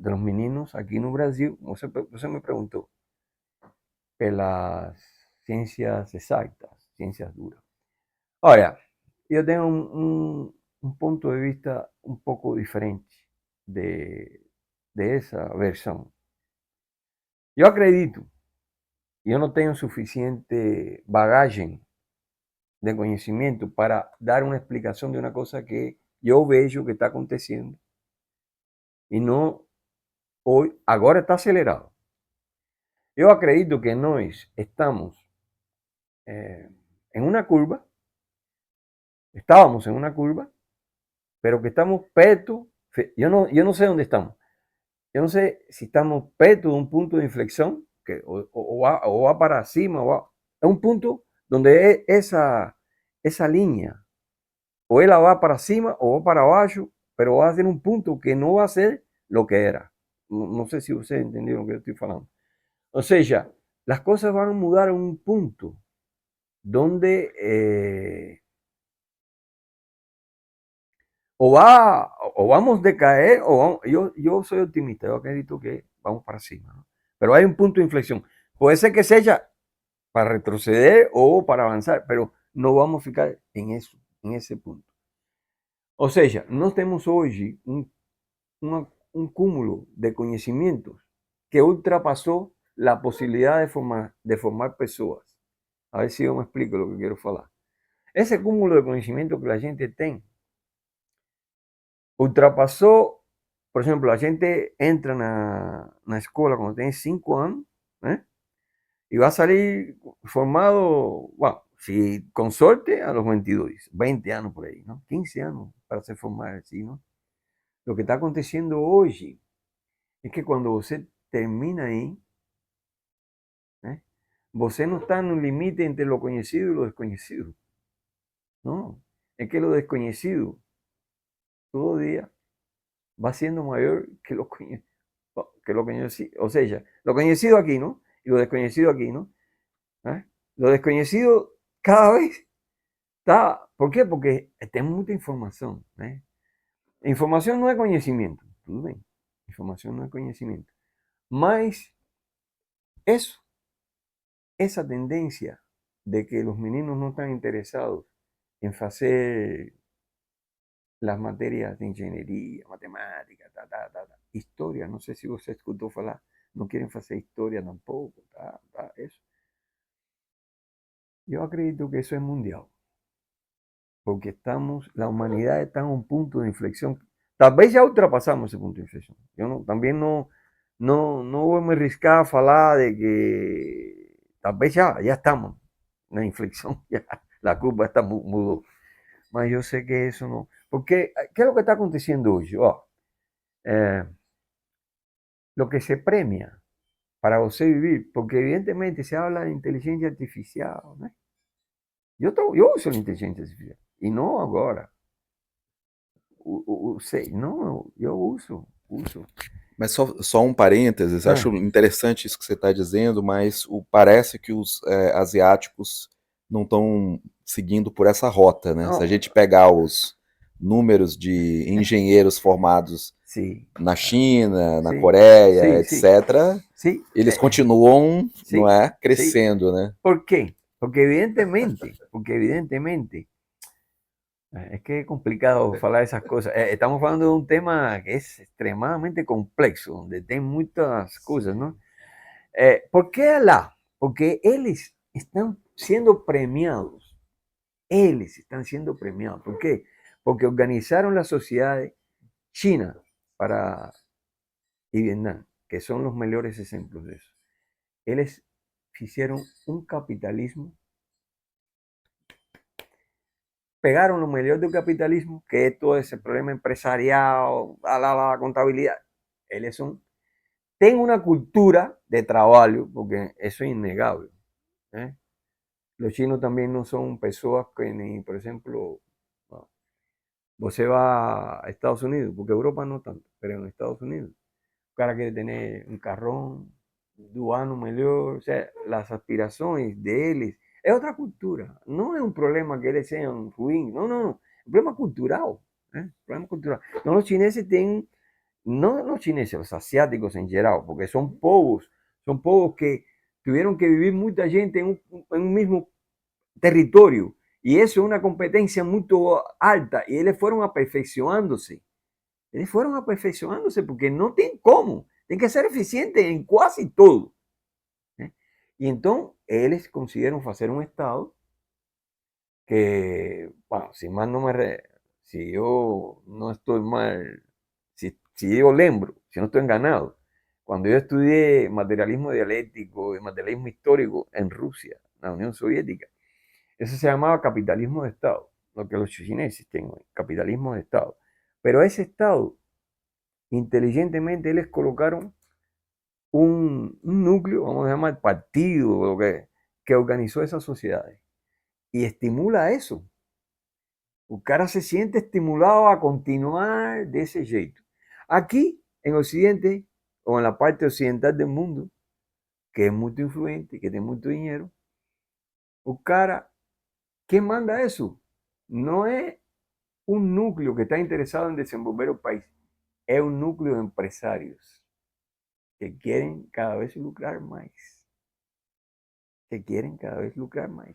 los meninos aquí no Brasil. Você me preguntou pelas ciências exactas, ciências duras. Ahora, yo tengo un punto de vista un poco diferente de esa versión. Yo acredito, yo no tengo suficiente bagaje de conocimiento para dar una explicación de una cosa que yo veo que está aconteciendo y no hoy, agora está acelerado. Yo acredito que nós estamos en una curva, estábamos en una curva, pero que estamos perto, yo no sé dónde estamos. Yo no sé si estamos perto de un punto de inflexión, que o va para cima, es un punto donde esa línea, o ella va para cima o va para abajo, pero va a ser un punto que no va a ser lo que era. No sé si ustedes entendieron lo que yo estoy hablando. O sea, las cosas van a mudar a un punto donde o vamos a decaer, yo soy optimista, yo acredito que vamos para cima, ¿no? Pero hay un punto de inflexión. Puede ser que sea para retroceder o para avanzar, pero no vamos a ficar en eso, en ese punto. O sea, nós temos hoje un cúmulo de conhecimentos que ultrapassou a possibilidade de formar pessoas. A ver se eu me explico o que quero falar. Esse cúmulo de conhecimento que a gente tem ultrapassou, por exemplo, a gente entra na escola quando tem 5 anos, né? E vai sair formado, bueno, si con sorte, a los 22, 20 anos por aí, não? 15 anos para se formar assim, não? Lo que está acontecendo hoje é que quando você termina aí, né, você não está no limite entre lo conhecido e lo desconhecido. Não. É que lo desconhecido todo dia va siendo maior que lo conhecido. O sea, lo conhecido aqui, ¿no? Y lo desconhecido aqui, ¿no? ¿Eh? Lo desconhecido cada vez está. ¿Por quê? Porque tem muita informação, né? Informação não é conhecimento, tudo bem. Informação não é conhecimento. Mas eso, esa tendencia de que los meninos no están interesados en hacer las materias de ingeniería, matemática, historia, no sé si usted escuchó hablar, no quieren hacer historia tampoco, eso. Yo acredito que eso es mundial, porque la humanidad está en un punto de inflexión. Tal vez ya ultrapasamos ese punto de inflexión. Yo también no voy a me arriscar a hablar de que tal vez ya estamos en la inflexión, ya la curva está mudó. Mas yo sé que eso no. Porque, ¿qué es lo que está aconteciendo hoy? Lo que se premia para você vivir, porque evidentemente se habla de inteligencia artificial, ¿no? Yo uso la inteligencia artificial, y no ahora. Não, eu uso. Mas só um parênteses, acho interessante isso que você está dizendo, mas parece que os asiáticos não estão seguindo por essa rota, né? Não. Se a gente pegar os números de engenheiros formados na China, na Coreia, etc., eles continuam, não é, crescendo, né? Por quê? Porque evidentemente, es que es complicado falar esas cosas. Estamos hablando de un tema que es extremadamente complexo, donde hay muchas cosas, ¿no? ¿Por qué lá? Porque ellos están siendo premiados. ¿Por qué? Porque organizaron las sociedades China y Vietnam, que son los mejores ejemplos de eso. Ellos hicieron un capitalismo, pegaron lo mejor del capitalismo, que es todo ese problema empresarial, la contabilidad. Ellos tienen una cultura de trabajo, porque eso es innegable. Los chinos también no son personas que ni, por ejemplo, você va a Estados Unidos, porque Europa no tanto, pero en Estados Unidos, o cara quiere tener un carrón, duano mejor, o sea, las aspiraciones de ellos. Es otra cultura, no es un problema que ellos sean ruins, no, es un problema cultural. No, los chineses tienen, no los chineses, los asiáticos en general, porque son povos que tuvieron que vivir mucha gente en un mismo territorio, y eso es una competencia muy alta, y ellos fueron aperfeccionándose. Porque no tienen cómo, tienen que ser eficientes en casi todo. Y entonces ellos consiguieron hacer un estado que, bueno, si yo no estoy mal, si yo lembro, si no estoy enganado, cuando yo estudié materialismo dialéctico y materialismo histórico en Rusia, en la Unión Soviética, Eso se llamaba capitalismo de Estado, lo que los chineses tienen hoy, capitalismo de Estado. Pero a ese Estado, inteligentemente, les colocaron un núcleo, vamos a llamar partido, lo que organizó esas sociedades. Y estimula eso. O cara se siente estimulado a continuar de ese jeito. Aquí, en Occidente, o en la parte occidental del mundo, que es muy influente, que tiene mucho dinero, o cara, ¿qué manda eso? No es un núcleo que está interesado en desenvolver el país, es un núcleo de empresarios que quieren cada vez lucrar más. Que quieren cada vez lucrar más.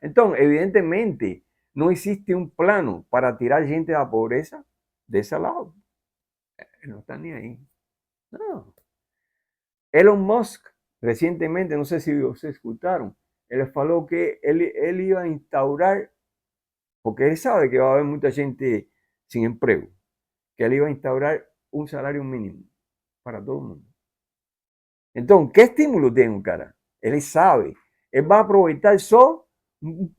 Entonces, evidentemente, no existe un plano para tirar gente a la pobreza de ese lado. No están ni ahí. No. Elon Musk, recientemente, no sé si ustedes escucharon, él faló que él iba a instaurar, porque él sabe que va a haber mucha gente sin empleo, que él iba a instaurar un salario mínimo para todo el mundo. Entonces, ¿qué estímulo tiene un cara? Él sabe, él va a aprovechar solo un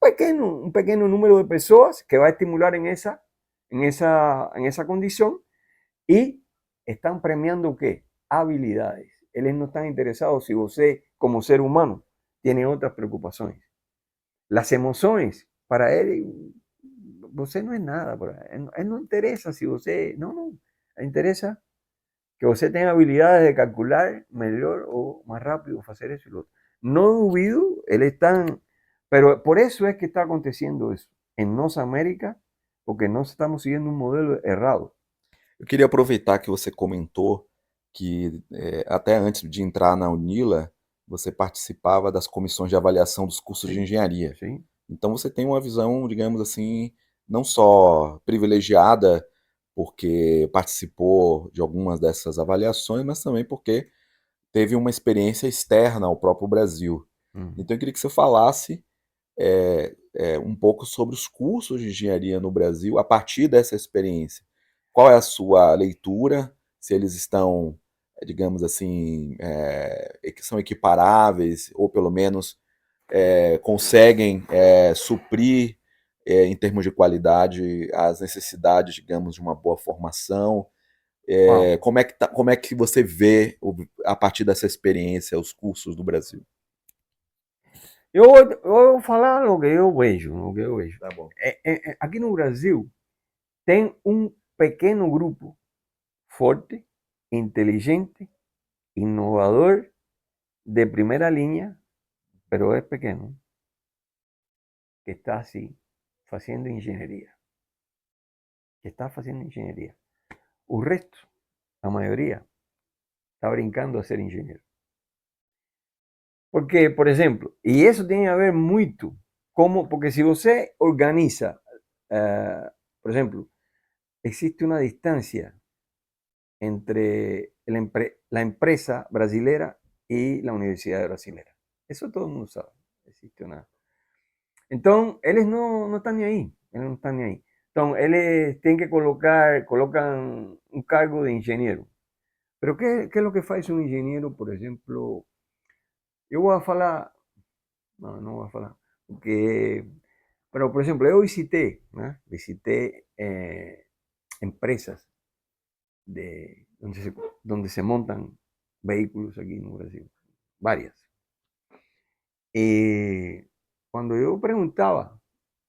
pequeño número de personas que va a estimular en esa condición y están premiando ¿qué? Habilidades. Ellos no están interesados si usted como ser humano tiene otras preocupaciones. Las emociones, para él, usted no es nada. Él no interesa si usted, no, le interesa que usted tenga habilidades de calcular mejor o más rápido, hacer eso y lo otro. No dudo, él está, pero por eso es que está aconteciendo eso en Norteamérica, porque nós estamos siguiendo un modelo errado. Eu queria aproveitar que você comentou que até antes de entrar na Unila, você participava das comissões de avaliação dos cursos de Sí, engenharia. sí, Então você tem uma visão, digamos assim, não só privilegiada porque participou de algumas dessas avaliações, mas também porque teve uma experiência externa ao próprio Brasil. Então eu queria que você falasse um pouco sobre os cursos de engenharia no Brasil a partir dessa experiência. Qual é a sua leitura? Se eles estão, digamos assim, que são equiparáveis ou pelo menos conseguem suprir em termos de qualidade as necessidades, digamos, de uma boa formação. wow. Como é que você vê, a partir dessa experiência, os cursos do Brasil? Eu vou falar o que eu vejo, o que eu vejo. Tá bom. Aqui no Brasil tem um pequeno grupo forte, inteligente, inovador, de primera línea, pero es pequeño, que está así, haciendo ingeniería. Que está haciendo ingeniería. El resto, la mayoría, está brincando a ser ingeniero. Porque, por ejemplo, y eso tiene que ver mucho, porque si usted organiza, por ejemplo, existe una distancia entre la empresa brasilera y la universidad brasilera. Eso todo el mundo sabe. Existe una. Entonces, ellos no están ni ahí. Ellos no están ni ahí. Entonces, ellos tienen que colocan un cargo de ingeniero. Pero, ¿qué es lo que hace un ingeniero, por ejemplo? Yo voy a hablar, no voy a hablar, porque, pero, por ejemplo, yo visité empresas donde se montan vehículos aquí en Brasil, varias. Y cuando yo preguntaba,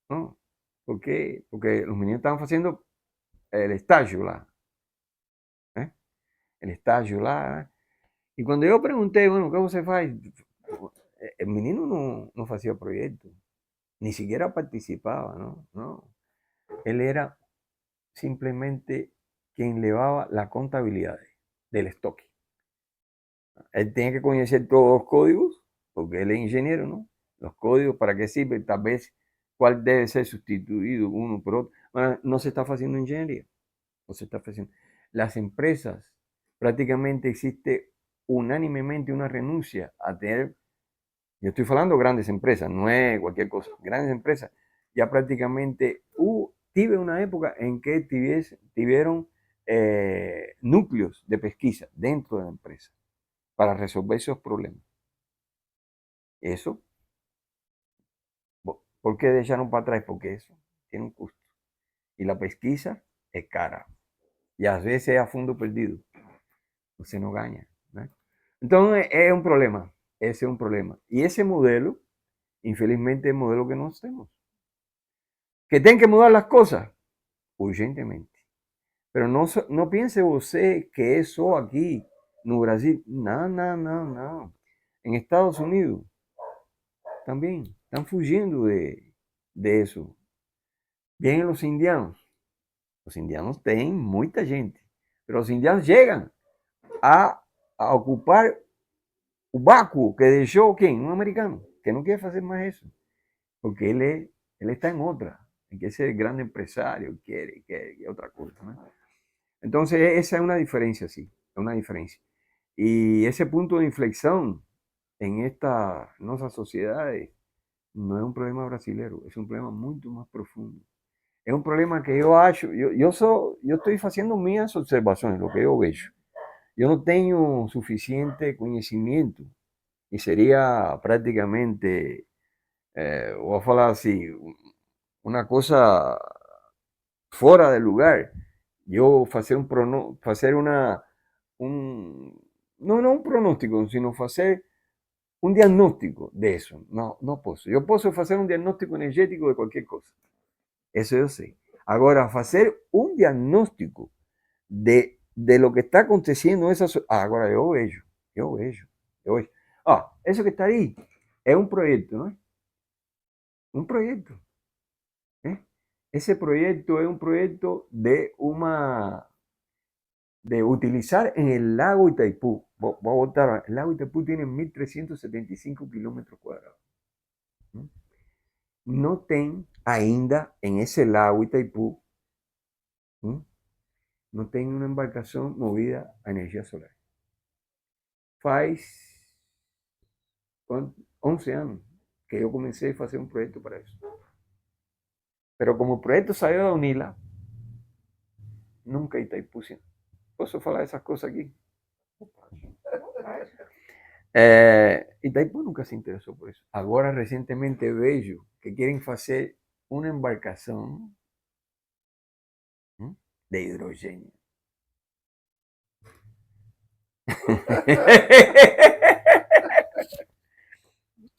¿no? ¿Por qué? Porque los niños estaban haciendo el estágio lá, ¿eh? El estágio lá. Y cuando yo pregunté, bueno, ¿qué você faz? El menino no hacía proyectos, ni siquiera participaba, ¿no? No. Él era simplemente quien llevaba la contabilidad del stock. Él tenía que conocer todos los códigos, porque él es ingeniero, ¿no? Los códigos, para qué sirven, tal vez cuál debe ser sustituido uno por otro. Bueno, no se está haciendo ingeniería, no se está haciendo. Las empresas, prácticamente existe unánimemente una renuncia a tener, yo estoy hablando de grandes empresas, no es cualquier cosa, grandes empresas, ya prácticamente tive una época en que tuvieron núcleos de pesquisa dentro de la empresa para resolver esos problemas. Eso, ¿Por qué dejaron para atrás? Porque eso tiene un costo. Y la pesquisa es cara. Y a veces es a fondo perdido. Você no gana. ¿No? Entonces es un problema. Ese es un problema. Y ese modelo, infelizmente, es el modelo que no tenemos. Que tienen que mudar las cosas urgentemente. Pero no piense usted que eso aquí, no Brasil, no. En Estados Unidos también están fugiendo de eso. Vienen los indianos. Los indianos tienen mucha gente. Pero los indianos llegan a ocupar o vácuo que dejó ¿quién? Un americano, que no quiere hacer más eso. Porque él está en otra. Hay que ser gran empresario, quiere otra cosa. ¿No? Entonces, esa es una diferencia, sí, es una diferencia. Y ese punto de inflexión en estas nuestras sociedades no es un problema brasileño, es un problema mucho más profundo. Es un problema que yo estoy haciendo mis observaciones, lo que yo veo. Yo no tengo suficiente conocimiento y sería prácticamente, voy a hablar así, una cosa fuera de lugar. Yo hacer no un pronóstico, sino hacer un diagnóstico de eso. No puedo. Yo puedo hacer un diagnóstico energético de cualquier cosa. Eso yo sé. Ahora, hacer un diagnóstico de lo que está aconteciendo en esa ahora yo veo. Eso que está ahí es un proyecto, ¿no? Un proyecto. ¿Eh? Ese proyecto es un proyecto de utilizar en el lago Itaipú. Voy a botar, el lago Itaipú tiene 1.375 kilómetros cuadrados. No tem ainda en ese lago Itaipú, no tem una embarcación movida a energía solar. Faz 11 años que yo comencé a hacer un proyecto para eso. Pero como el proyecto salió de UNILA, nunca Itaipú. ¿Puedo hablar esas cosas aquí? Itaipú nunca se interesó por eso. Ahora recientemente veo que quieren hacer una embarcación de hidrogênio.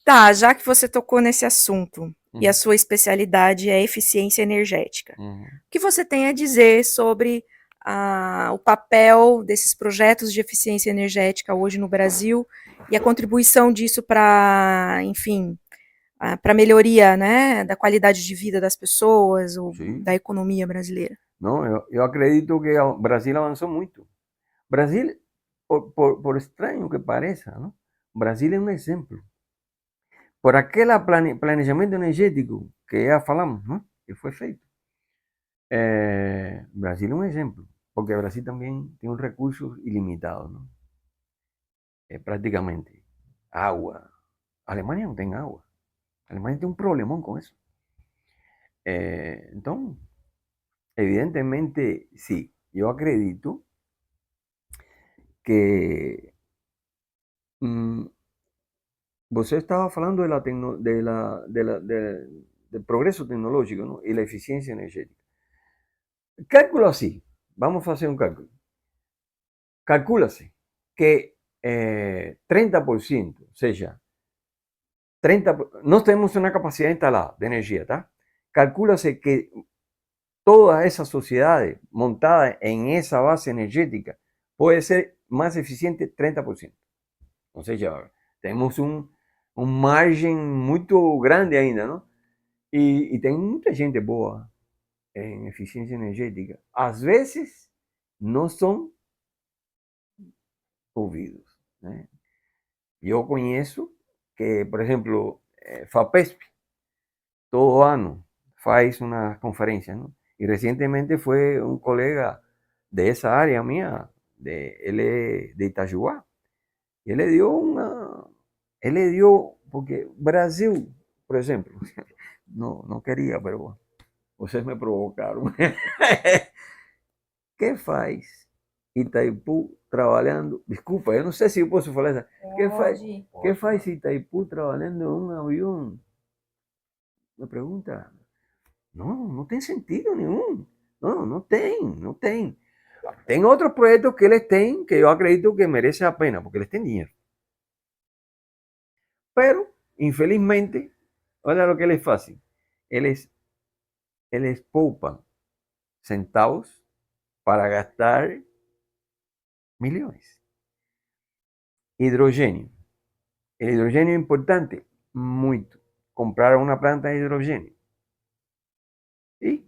Tá, já que você tocou nesse assunto e a sua especialidade é eficiência energética, o que você tem a dizer sobre o papel desses projetos de eficiência energética hoje no Brasil e a contribuição disso para, enfim, para a melhoria, né, da qualidade de vida das pessoas ou da economia brasileira? Não, eu acredito que o Brasil avançou muito. Brasil, por estranho que pareça, não? Brasil é um exemplo. Por aquele planejamento energético que já falamos, ¿no? Que foi feito. Brasil é um exemplo, porque o Brasil também tem um recursos ilimitados, ¿no? Prácticamente. Água. A Alemanha não tem água. A Alemanha tem um problemão com isso. Então, evidentemente, sí, yo acredito que você estaba hablando del progreso tecnológico, ¿no? Y la eficiencia energética. Cálculo así, vamos a hacer un cálculo. Calcúlase que 30%, o sea, 30, no tenemos una capacidad instalada de energía, ¿tá? Calcúlase que todas esas sociedades montadas en esa base energética puede ser más eficiente 30%. Entonces ya tenemos un margen muy grande ainda, ¿no? Y tem mucha gente boa en eficiencia energética. A veces no son ouvidos, ¿no? Yo conozco que, por ejemplo, FAPESP, todo año faz una conferencia, ¿no? Y recientemente fue un colega de esa área mía, él es de Itajubá, y él le dio, porque Brasil, por ejemplo, no quería, pero bueno, ustedes me provocaron. ¿Qué faz Itaipú trabajando? Desculpa, yo no sé si yo puedo falar esa. ¿Qué faz Itaipú trabajando en un avión me pergunta, não tem sentido nenhum. Não tem. Tem outros projetos que eles têm que eu acredito que merecem a pena, porque eles têm dinheiro. Pero, infelizmente, olha o que eles fazem. Eles poupam centavos para gastar milhões. Hidrogênio. O hidrogênio é importante? Muito. Compraram uma planta de hidrogênio. E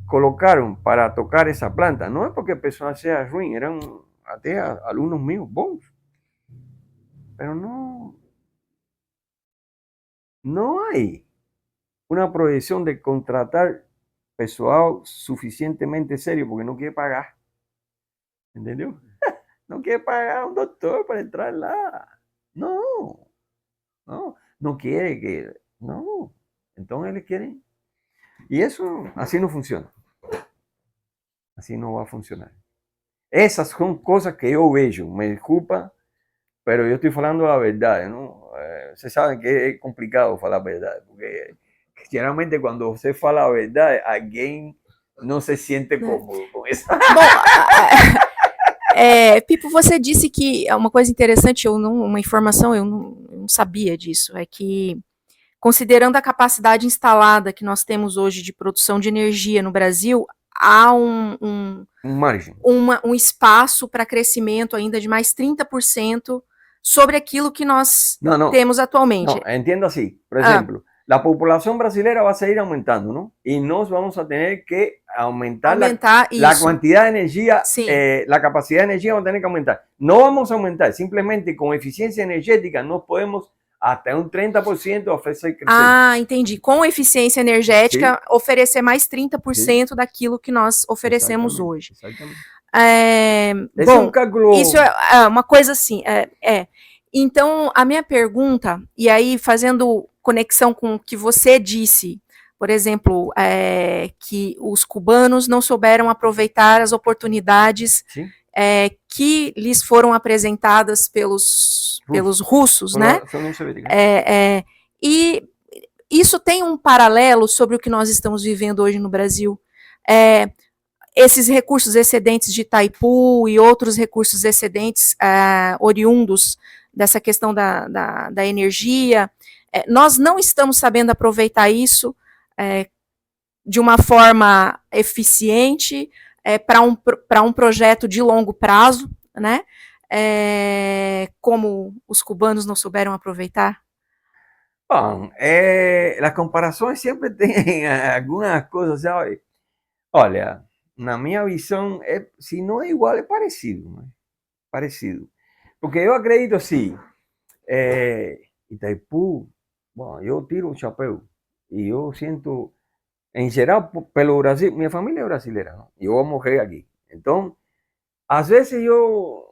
colocaram para tocar essa planta. Não é porque a pessoa seja ruim, eram até alunos meus bons. Pero não há uma projeção de contratar pessoal suficientemente sério, porque não quer pagar. Entendeu? Não quer pagar um doutor para entrar lá. Não quer que... Não. Então eles querem... E isso assim não funciona. Assim não vai funcionar. Essas são coisas que eu vejo. Me desculpa, mas eu estou falando a verdade. Não? Vocês sabem que é complicado falar a verdade, porque geralmente quando você fala a verdade, alguém não se sente cómodo com isso. Bom, Pipo, você disse que uma coisa interessante, uma informação, eu não sabia disso, é que, considerando a capacidade instalada que nós temos hoje de produção de energia no Brasil, há margem. Um espaço para crescimento ainda de mais 30% sobre aquilo que nós temos atualmente. Não, entendo assim. Por exemplo, a população brasileira vai seguir aumentando, não? E nós vamos a ter que aumentar a quantidade de energia, a capacidade de energia vai ter que aumentar. Não vamos aumentar, simplesmente com eficiência energética nós podemos até 30% oferecer crescer. Ah, entendi. Com eficiência energética, oferecer mais 30% daquilo que nós oferecemos hoje. Exatamente. Esse é um cálculo... Isso é uma coisa assim, Então, a minha pergunta, e aí fazendo conexão com o que você disse, por exemplo, que os cubanos não souberam aproveitar as oportunidades que lhes foram apresentadas pelos russos, né? E isso tem um paralelo sobre o que nós estamos vivendo hoje no Brasil. Esses recursos excedentes de Itaipu e outros recursos excedentes oriundos dessa questão da energia, nós não estamos sabendo aproveitar isso de uma forma eficiente para um projeto de longo prazo, né? Como os cubanos não souberam aproveitar? Bom, as comparações sempre têm algumas coisas, sabe? Olha, na minha visão, se não é igual, é parecido, né? Parecido. Porque eu acredito assim, Itaipu, bom, eu tiro o chapéu e eu sinto, em geral, pelo Brasil, minha família é brasileira, não? Eu vou morrer aqui. Então, às vezes eu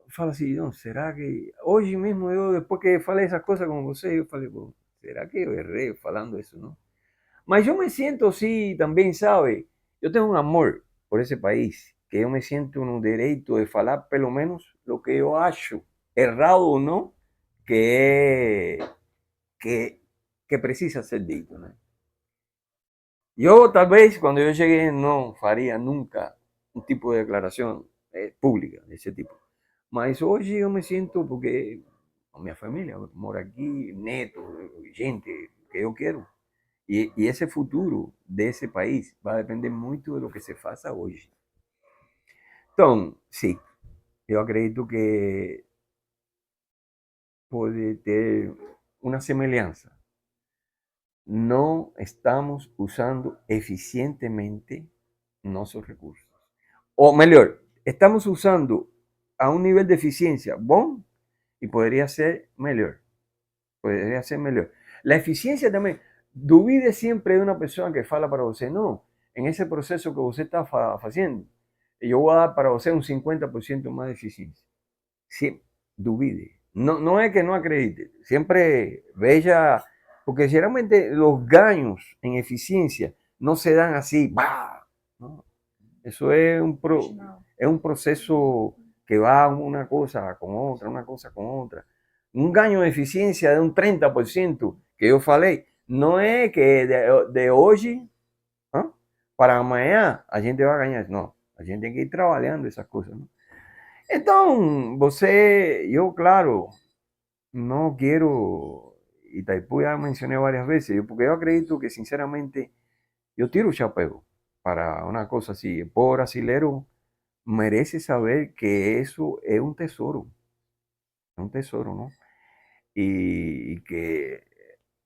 falo assim, não, será que... Hoje mesmo, depois que falei essas coisas com você, eu falei, bom, será que eu errei falando isso, não? Mas eu me sinto assim também, sabe? Eu tenho um amor por esse país, que eu me sinto no direito de falar pelo menos o que eu acho, errado ou não, que precisa ser dito, né? Eu, talvez, quando eu cheguei, não faria nunca um tipo de declaração pública desse tipo. Mas hoje eu me sinto, porque a minha família mora aqui, neto, gente que eu quero. E esse futuro desse país vai depender muito do que se faça hoje. Então, sim, eu acredito que pode ter uma semelhança. Não estamos usando eficientemente nossos recursos. Ou melhor, estamos usando a um nível de eficiência bom e poderia ser melhor. Poderia ser melhor. A eficiência também... Duvide sempre de uma pessoa que fala para você, não, em esse processo que você está fazendo, eu vou dar para você um 50% mais de eficiência. Sim, duvide. Não é que não acredite. Sempre veja, porque geralmente os ganhos em eficiência não se dão assim, bah! Não. Isso é um processo que vai uma coisa com outra, uma coisa com outra. Um ganho de eficiência de um 30% que eu falei, não é que de hoje, ¿no? Para amanhã a gente vai ganhar. Não, a gente tem que ir trabalhando essas coisas. Não? Então, eu, claro, não quero, Itaipu já mencionei várias vezes, porque eu acredito que, sinceramente, eu tiro o chapéu para uma coisa assim. O povo brasileiro merece saber que isso é um tesouro, não? E que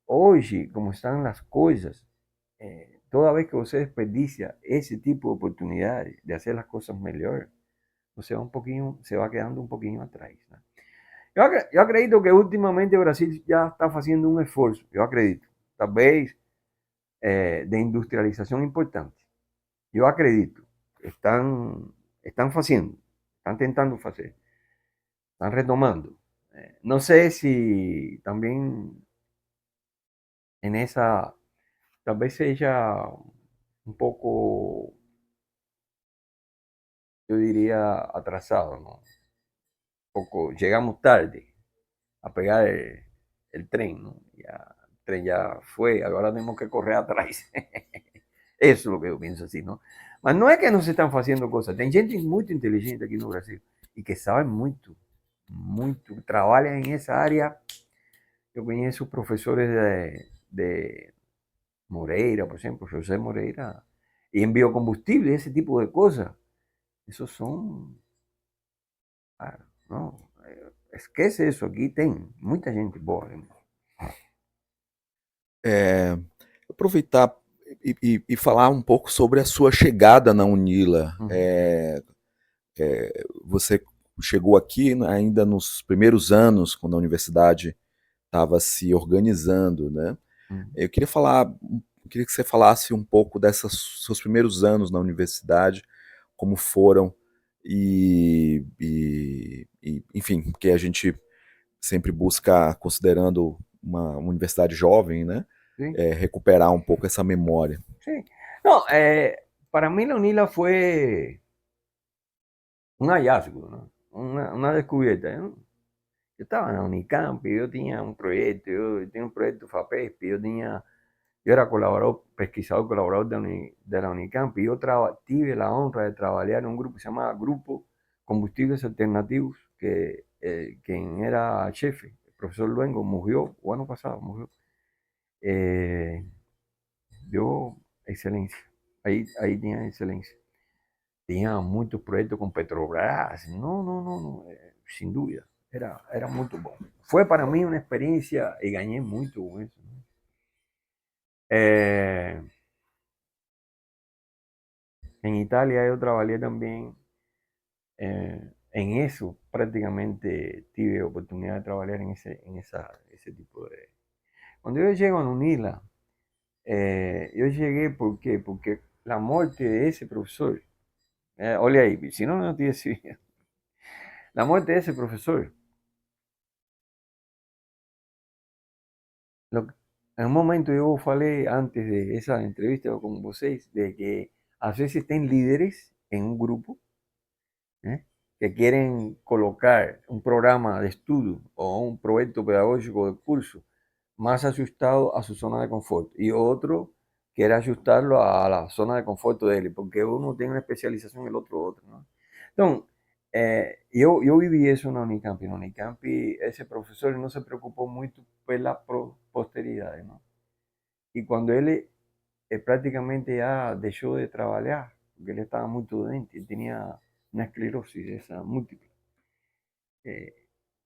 hoje, como estão as coisas, toda vez que você desperdicia esse tipo de oportunidade de fazer as coisas melhor, você vai quedando um pouquinho atrás. Né? Eu acredito que ultimamente o Brasil já está fazendo um esforço, eu acredito, talvez de industrialização importante. Eu acredito, estão fazendo, estão tentando fazer, estão retomando. Não sei se também nessa, talvez seja um pouco, eu diria, atrasado, ¿no? Poco, llegamos tarde a pegar el tren, ¿no? Ya, el tren ya fue, ahora tenemos que correr atrás. Eso es lo que yo pienso así, ¿no? Mas no es que no se están haciendo cosas, tem gente muito inteligente aqui no Brasil e que sabe muito, muito, trabalham em essa área. Eu conheço professores de Moreira, por exemplo, José Moreira, e em biocombustible, esse tipo de coisas. Esos son, no, esquece isso, aqui tem muita gente boa. Aproveitar e falar um pouco sobre a sua chegada na Unila. Você chegou aqui ainda nos primeiros anos, quando a universidade estava se organizando, né? Eu queria que você falasse um pouco desses seus primeiros anos na universidade, como foram enfim, porque a gente sempre busca, considerando uma universidade jovem, né, recuperar um pouco essa memória. Sí. No, para mí la UNILA fue un hallazgo, ¿no? Una descubierta. Yo estaba en la Unicamp y yo tenía un proyecto, yo tenía un proyecto FAPESP, yo era colaborador, pesquisador, colaborador de la Unicamp y yo tuve la honra de trabajar en un grupo que se llamaba Grupo Combustibles Alternativos, que quien era jefe, el profesor Luengo, murió, o año pasado murió. Yo, excelencia, ahí tenía excelencia. Tenía muchos proyectos con Petrobras, no, sin duda, era muy bueno. Fue para mí una experiencia y gané mucho con eso. ¿No? En Italia yo trabajé también en eso, prácticamente tuve oportunidad de trabajar en ese tipo de... Cuando yo llego a Unila, yo llegué porque la muerte de ese profesor, olha ahí, si no, no te decía, la muerte de ese profesor, en un momento yo falei antes de esa entrevista con vocês, de que a veces tem líderes en un grupo que quieren colocar un programa de estudio o un proyecto pedagógico de curso más ajustado a su zona de confort y otro quiere ajustarlo a la zona de confort de él, porque uno tiene una especialización y el otro otro. ¿No? Entonces, yo viví eso en la Unicamp. En la Unicamp ese profesor no se preocupó mucho por la posteridad. ¿No? Y cuando él prácticamente ya dejó de trabajar, porque él estaba muy doente, él tenía una esclerosis esa múltiple.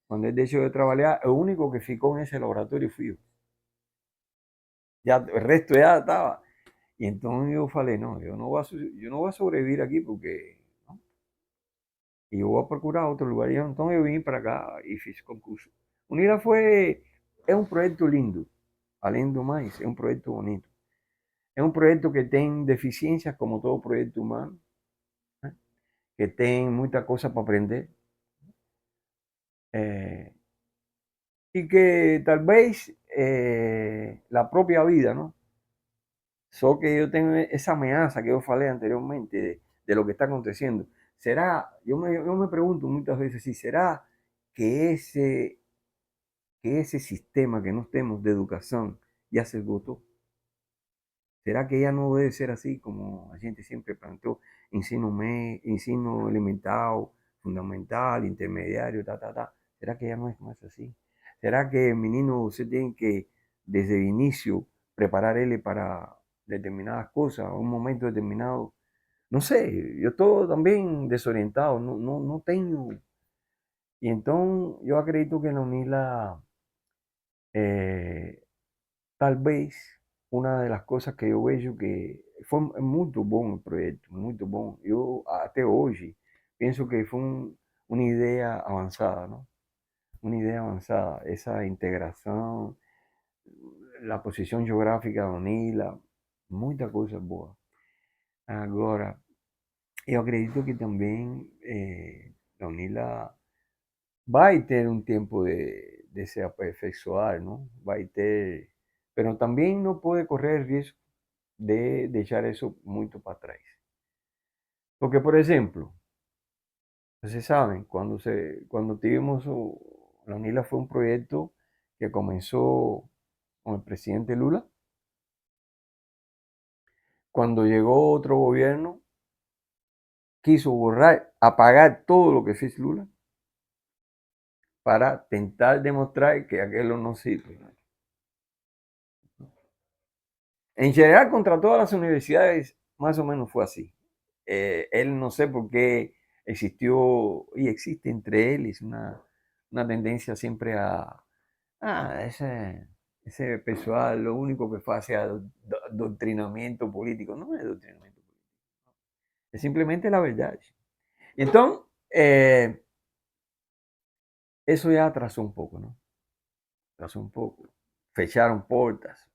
Cuando él dejó de trabajar, el único que ficó en ese laboratorio fui yo. Ya, el resto ya estaba. Y entonces yo falei, no, yo no voy a sobrevivir aquí porque... ¿no? Y yo voy a procurar otro lugar. Y entonces yo vine para acá y hice concurso. Unida es un proyecto lindo, além do mais, es un proyecto bonito. Es un proyecto que tiene deficiencias como todo proyecto humano, que tiene muchas cosas para aprender. Y que tal vez la propia vida, ¿no? Solo que yo tengo esa amenaza que yo falé anteriormente de lo que está aconteciendo. ¿Será? Yo me pregunto muchas veces si será que ese sistema que nos tenemos de educación ya se esgotó. ¿Será que ya no debe ser así como la gente siempre planteó? Ensino elemental, fundamental, intermediario, ta. ¿Será que ya no es más así? ¿Será que el menino usted tiene que desde el inicio preparar él para determinadas cosas, un momento determinado? No sé, yo estoy también desorientado, no tengo. Y entonces yo acredito que la UNILA, tal vez, una de las cosas que yo veo que fue muy bom el proyecto, muy bom. Yo hasta hoy pienso que fue una idea avanzada, ¿no? Una idea avanzada, esa integración, la posición geográfica de UNILA, muchas cosas buenas. Agora, eu acredito que também a UNILA vai ter um tempo de se aperfeiçoar, não? Vai ter, pero também não pode correr risco de deixar isso muito para trás. Porque, por exemplo, vocês sabem, quando tivemos a UNILA foi um projeto que começou com o presidente Lula. Cuando llegó otro gobierno, quiso borrar, apagar todo lo que hizo Lula para tentar demostrar que aquello no sirve. En general, contra todas las universidades, más o menos fue así. Él no sé por qué existió y existe entre él una tendencia siempre a ese pessoal, lo único que hace es adoctrinamiento político. No es adoctrinamiento político, es simplemente la verdad. Entonces, eso ya atrasó un poco, ¿no? Atrasó un poco. Fecharon puertas.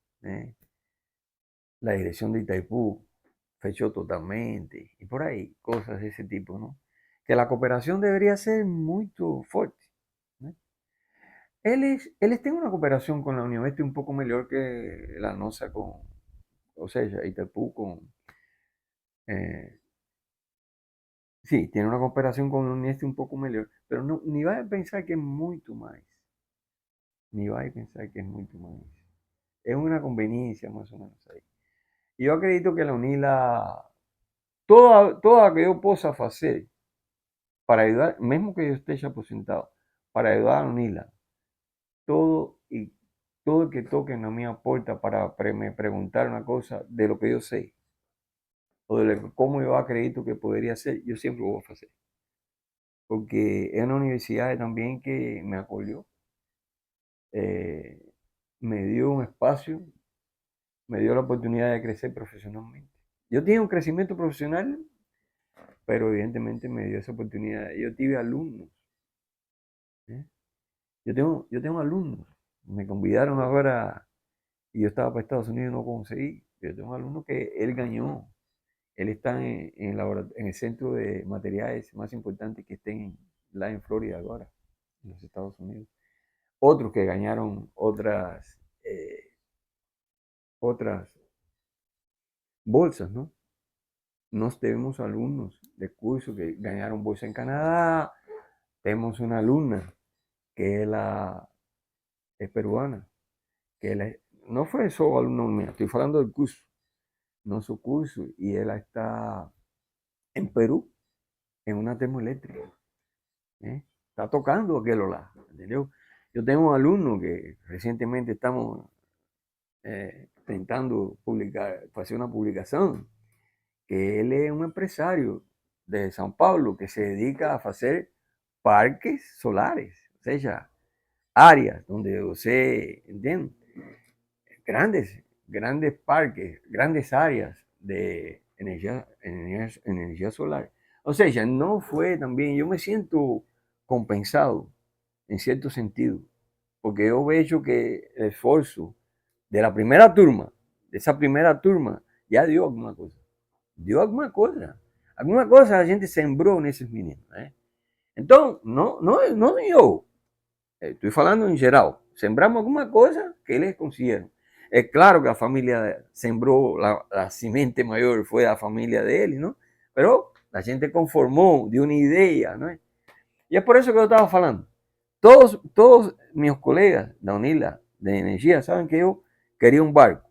La dirección de Itaipú fechó totalmente. Y por ahí, cosas de ese tipo, ¿no? Que la cooperación debería ser muy fuerte. ¿No? Él tiene una cooperación con la Unión Este un poco mejor que la NOSA con, o sea, Itaipú con... sí, tiene una cooperación con la Unión Este un poco mejor, pero no, ni va a pensar que es mucho más. Ni va a pensar que es mucho más. Es una conveniencia más o menos ahí. Y yo acredito que la UNILA, toda que yo possa hacer para ayudar, mesmo que yo esté ya aposentado, para ayudar a la UNILA, todo el que toque en mi puerta para me preguntar una cosa de lo que yo sé, o de cómo yo acredito que podría ser, yo siempre lo voy a hacer. Porque es una universidad también que me acogió, me dio un espacio, me dio la oportunidad de crecer profesionalmente. Yo tenía un crecimiento profesional, pero evidentemente me dio esa oportunidad. Yo tuve alumnos. Yo tengo alumnos. Me convidaron ahora y yo estaba para Estados Unidos y no conseguí. Yo tengo alumnos que él ganó. Él está en el centro de materiales más importante que estén lá en Florida ahora, en los Estados Unidos. Otros que ganaron otras bolsas, ¿no? Nos tenemos alumnos de curso que ganaron bolsa en Canadá. Tenemos una alumna que es peruana, que no fue solo alumna mía, estoy hablando del curso, no su curso, y ella está en Perú, en una termoeléctrica. Está tocando aquello lá, ¿entendeu? Yo tengo un alumno que recientemente estamos intentando hacer una publicación, que él es un empresario de São Paulo que se dedica a hacer parques solares, o sea, áreas donde usted, ¿entiende? Grandes parques, grandes áreas de energía solar. O sea, no fue también, yo me siento compensado en cierto sentido, porque yo veo que el esfuerzo de la primera turma, de esa primera turma, ya dio alguna cosa. Dio alguna cosa. Alguna cosa la gente sembró en esos meninos. Entonces, no yo. Estoy hablando en general. Sembramos alguna cosa que eles consiguieron. Es claro que la familia sembró, la semente mayor fue la familia de él, ¿no? Pero la gente conformó de una idea, ¿no? Y es por eso que yo estaba hablando. Todos mis colegas de UNILA, de energía, saben que yo quería un barco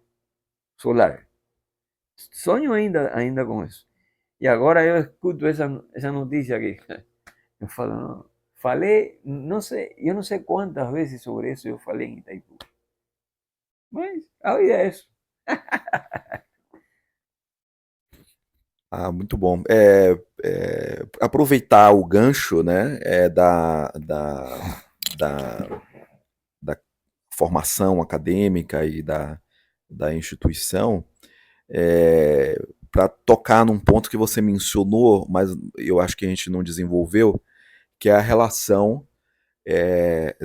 solar. Sonho ainda com isso. E agora eu escuto essa notícia aqui. Eu falo, não, falei, não sei, eu não sei quantas vezes sobre isso eu falei em Itaipu. Mas a vida é isso. Ah, muito bom. Aproveitar o gancho, né, da formação acadêmica e da instituição, para tocar num ponto que você mencionou, mas eu acho que a gente não desenvolveu, que é a relação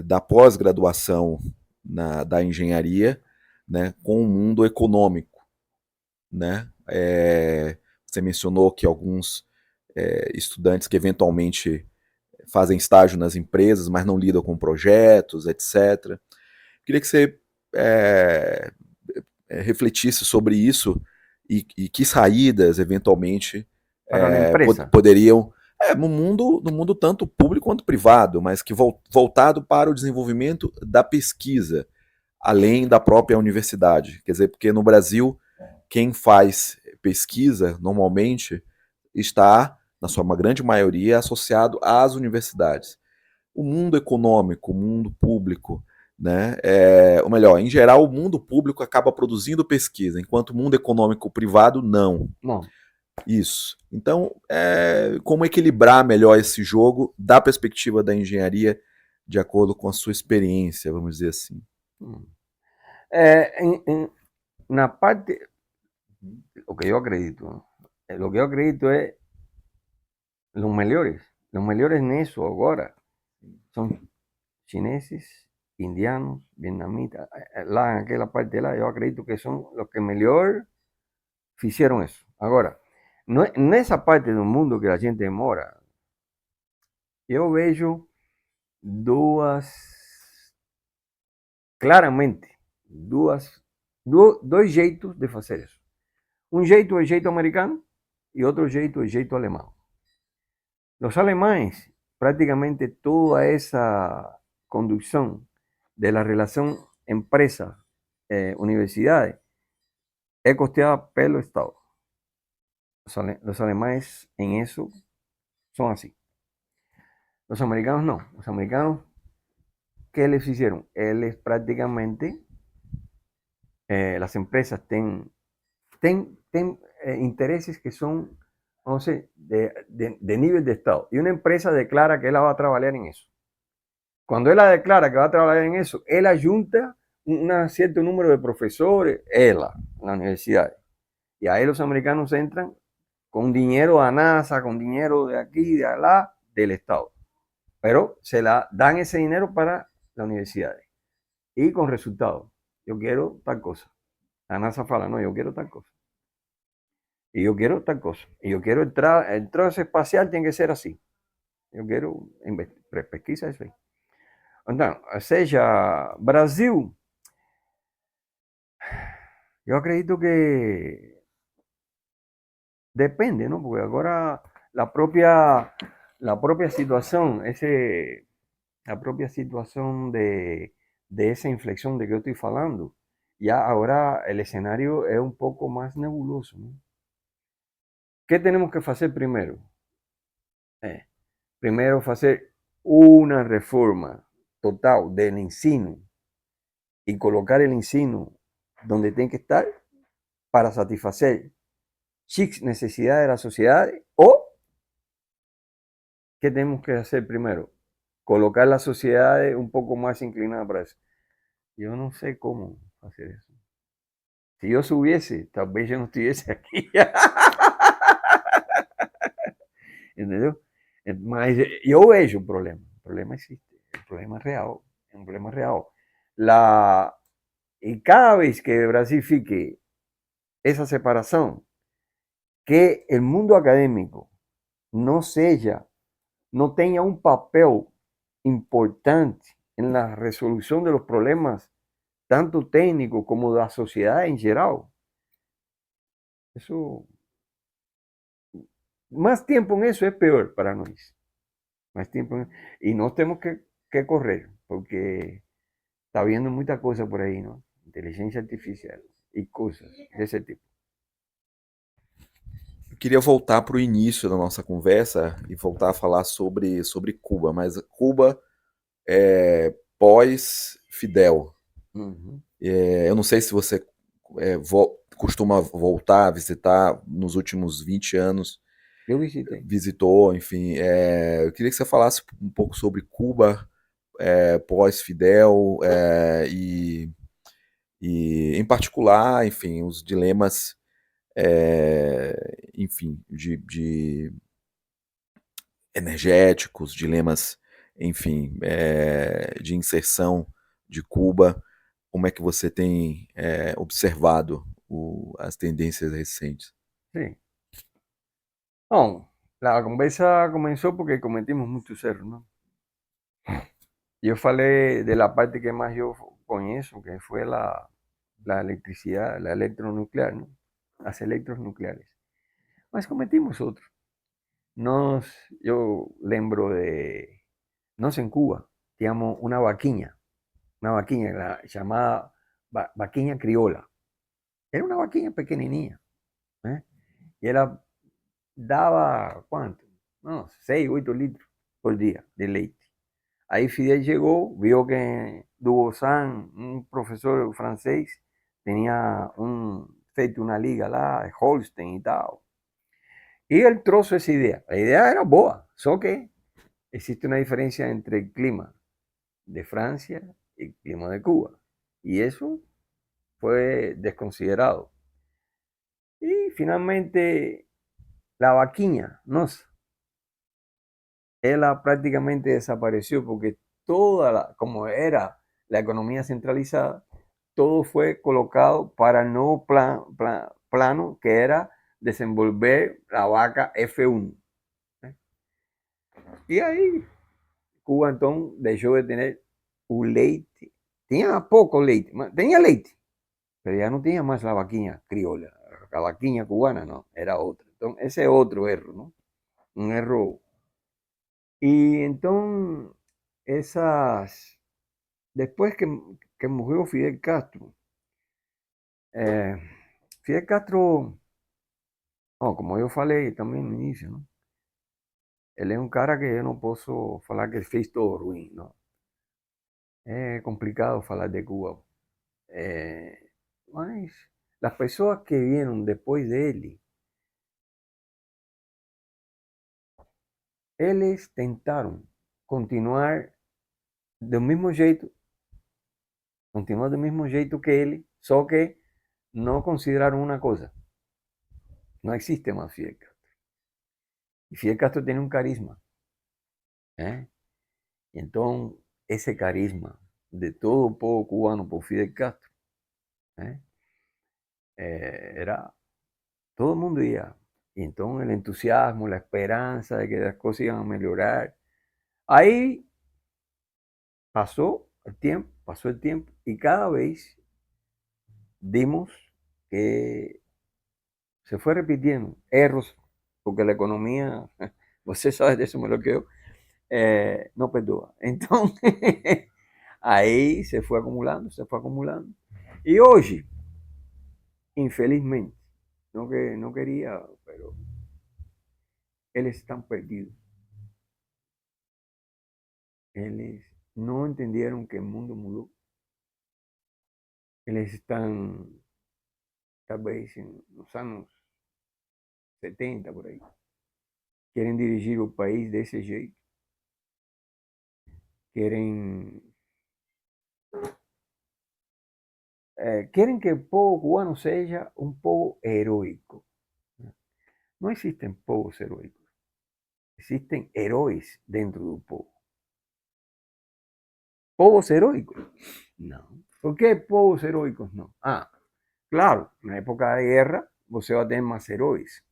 da pós-graduação da engenharia, né, com o mundo econômico, né? Você mencionou que alguns estudantes que eventualmente fazem estágio nas empresas, mas não lidam com projetos, etc. Queria que você refletisse sobre isso e que saídas, eventualmente, Para a empresa. poderiam, no mundo tanto público quanto privado, mas que voltado para o desenvolvimento da pesquisa, além da própria universidade. Quer dizer, porque no Brasil, quem faz pesquisa, normalmente, está, na sua grande maioria, associado às universidades. O mundo econômico, o mundo público, né? Ou melhor, em geral, o mundo público acaba produzindo pesquisa, enquanto o mundo econômico privado não. Não. Isso. Então, como equilibrar melhor esse jogo da perspectiva da engenharia, de acordo com a sua experiência, vamos dizer assim? Na parte, o que eu acredito é los melhores nisso agora são chineses, indianos, vietnamitas, lá naquela parte lá, eu acredito que são os que melhor fizeram isso. Agora, nessa parte do mundo que a gente mora, eu vejo claramente, dois jeitos de fazer isso. Um jeito é o jeito americano e outro jeito é o jeito alemão. Os alemães, praticamente toda essa condução da relação empresa-universidade é costeada pelo Estado. Os alemães em isso são assim. Os americanos não. Os americanos, ¿qué les hicieron? Eles prácticamente, las empresas tienen intereses que son, no sé, de nivel de Estado. Y una empresa declara que ella va a trabajar en eso. Cuando ella declara que va a trabajar en eso, ella junta un cierto número de profesores, ella, la universidad. Y ahí los americanos entran con dinero a NASA, con dinero de aquí, de allá, del Estado. Pero se la dan ese dinero para las universidades. Y con resultados. Yo quiero tal cosa. La NASA fala, no, yo quiero tal cosa. Y yo quiero tal cosa. Y yo quiero entrar, el trozo espacial tiene que ser así. Eu quero pesquisa isso aí. Então, ou seja, Brasil, eu acredito que depende, não? Porque agora a própria situação, a própria situação de essa inflexão de que eu estou falando, já agora o cenário é um pouco mais nebuloso, não? O que temos que fazer primeiro? Primeiro fazer uma reforma total del ensino y colocar el ensino donde tiene que estar para satisfacer chicas necesidades de la sociedad, o ¿qué tenemos que hacer primero? Colocar las sociedades un poco más inclinadas para eso. Yo no sé cómo hacer eso. Si yo subiese, tal vez yo no estuviese aquí. ¿Entendeu? Mas eu vejo o problema existe, o problema é real, é um problema real. E cada vez que o Brasil fique essa separação, que o mundo acadêmico não tenha um papel importante na resolução dos problemas, tanto técnicos como da sociedade em geral, isso, mais tempo nisso é pior para nós. Mais tempo, e nós temos que correr, porque está viendo muita coisa por aí, não? inteligência artificial e coisas desse tipo. Eu queria voltar para o início da nossa conversa e voltar a falar sobre Cuba, mas Cuba pós-Fidel. Uhum. Eu não sei se você costuma voltar a visitar nos últimos 20 anos, Eu visitei. visitou, enfim. Eu queria que você falasse um pouco sobre Cuba pós-Fidel e, em particular, enfim, os dilemas, enfim, de energéticos, dilemas, enfim, de inserção de Cuba. Como é que você tem observado as tendências recentes? Sim. Bom, a conversa começou porque cometimos muitos erros, não? Eu falei de la parte que mais eu conheço, que foi la electricidad, la electronuclear, ¿no? Las electros nucleares. Mas cometimos outros. Eu lembro de, nós em Cuba, tínhamos uma vaquinha chamada vaquinha crioula. Era uma vaquinha pequenininha, né? E ela dava, quanto? Não, 6, 8 litros por dia de leite. Aí Fidel chegou, viu que Dubosan, um professor francês, tinha feito uma liga lá, Holstein e tal. E ele trouxe essa ideia. A ideia era boa, só que existe uma diferença entre o clima de Francia y el clima de Cuba. Y eso fue desconsiderado. Y finalmente la vaquilla, no, ella prácticamente desapareció porque como era la economía centralizada, todo fue colocado para el nuevo plano que era desenvolver la vaca F1. Y ahí Cuba entonces dejó de tener un leite. Tenía poco leite, tenía leite, pero ya no tenía más la vaquilla criolla, la vaquilla cubana, no, era otra. Entonces, ese es otro error, ¿no? Un error. Y entonces, después que murió Fidel Castro, eh, Fidel Castro, como yo falei también no inicio, ¿no? Él es un cara que yo no puedo falar que fez todo ruim, ¿no? Es complicado falar de Cuba. Mas las personas que vieron después de él, eles tentaram continuar do mesmo jeito, continuar do mesmo jeito que ele, só que não consideraram uma coisa: não existe mais Fidel Castro. E Fidel Castro tem um carisma, né? E então, esse carisma de todo o povo cubano por Fidel Castro, né? Era, todo mundo ia. E então, o entusiasmo, a esperança de que as coisas iam melhorar. Aí passou o tempo, e cada vez vimos que se fue repitiendo errores, porque la economía, você sabe de eso mejor que yo, no perdona. Entonces, ahí se fue acumulando, se fue acumulando. Y hoy, infelizmente, no que no quería, pero eles están perdidos. Eles no entendieron que el mundo mudó. Eles están, tal vez en los años 70 por ahí, quieren dirigir el país de ese jeito. Quieren quieren que el pueblo cubano sea un pueblo heroico. No existen pueblos heroicos, existen héroes dentro del pueblo. ¿Pueblos heroicos? No. ¿Por qué pueblos heroicos no? Claro, en la época de guerra, você va a tener más héroes.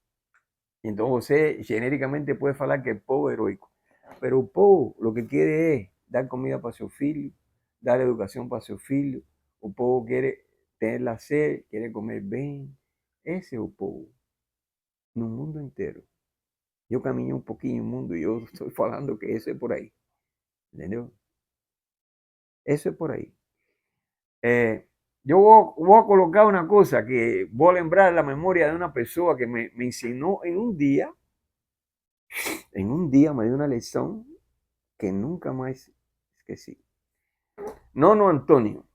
Entonces, você genéricamente puede hablar que el pueblo es heroico. Pero el pueblo lo que quiere es dar comida para su filho, dar educación para su filho. El pueblo quiere tener la sed, quiere comer bien. Ese es el pueblo. No mundo inteiro. Eu caminhei um pouquinho no mundo e eu estou falando que isso é por aí. Entendeu? Isso é por aí. yo voy a colocar una cosa que voy a lembrar la memoria de una persona que me enseñó en un día me dio una lección que nunca más esquecí. Nono Antonio,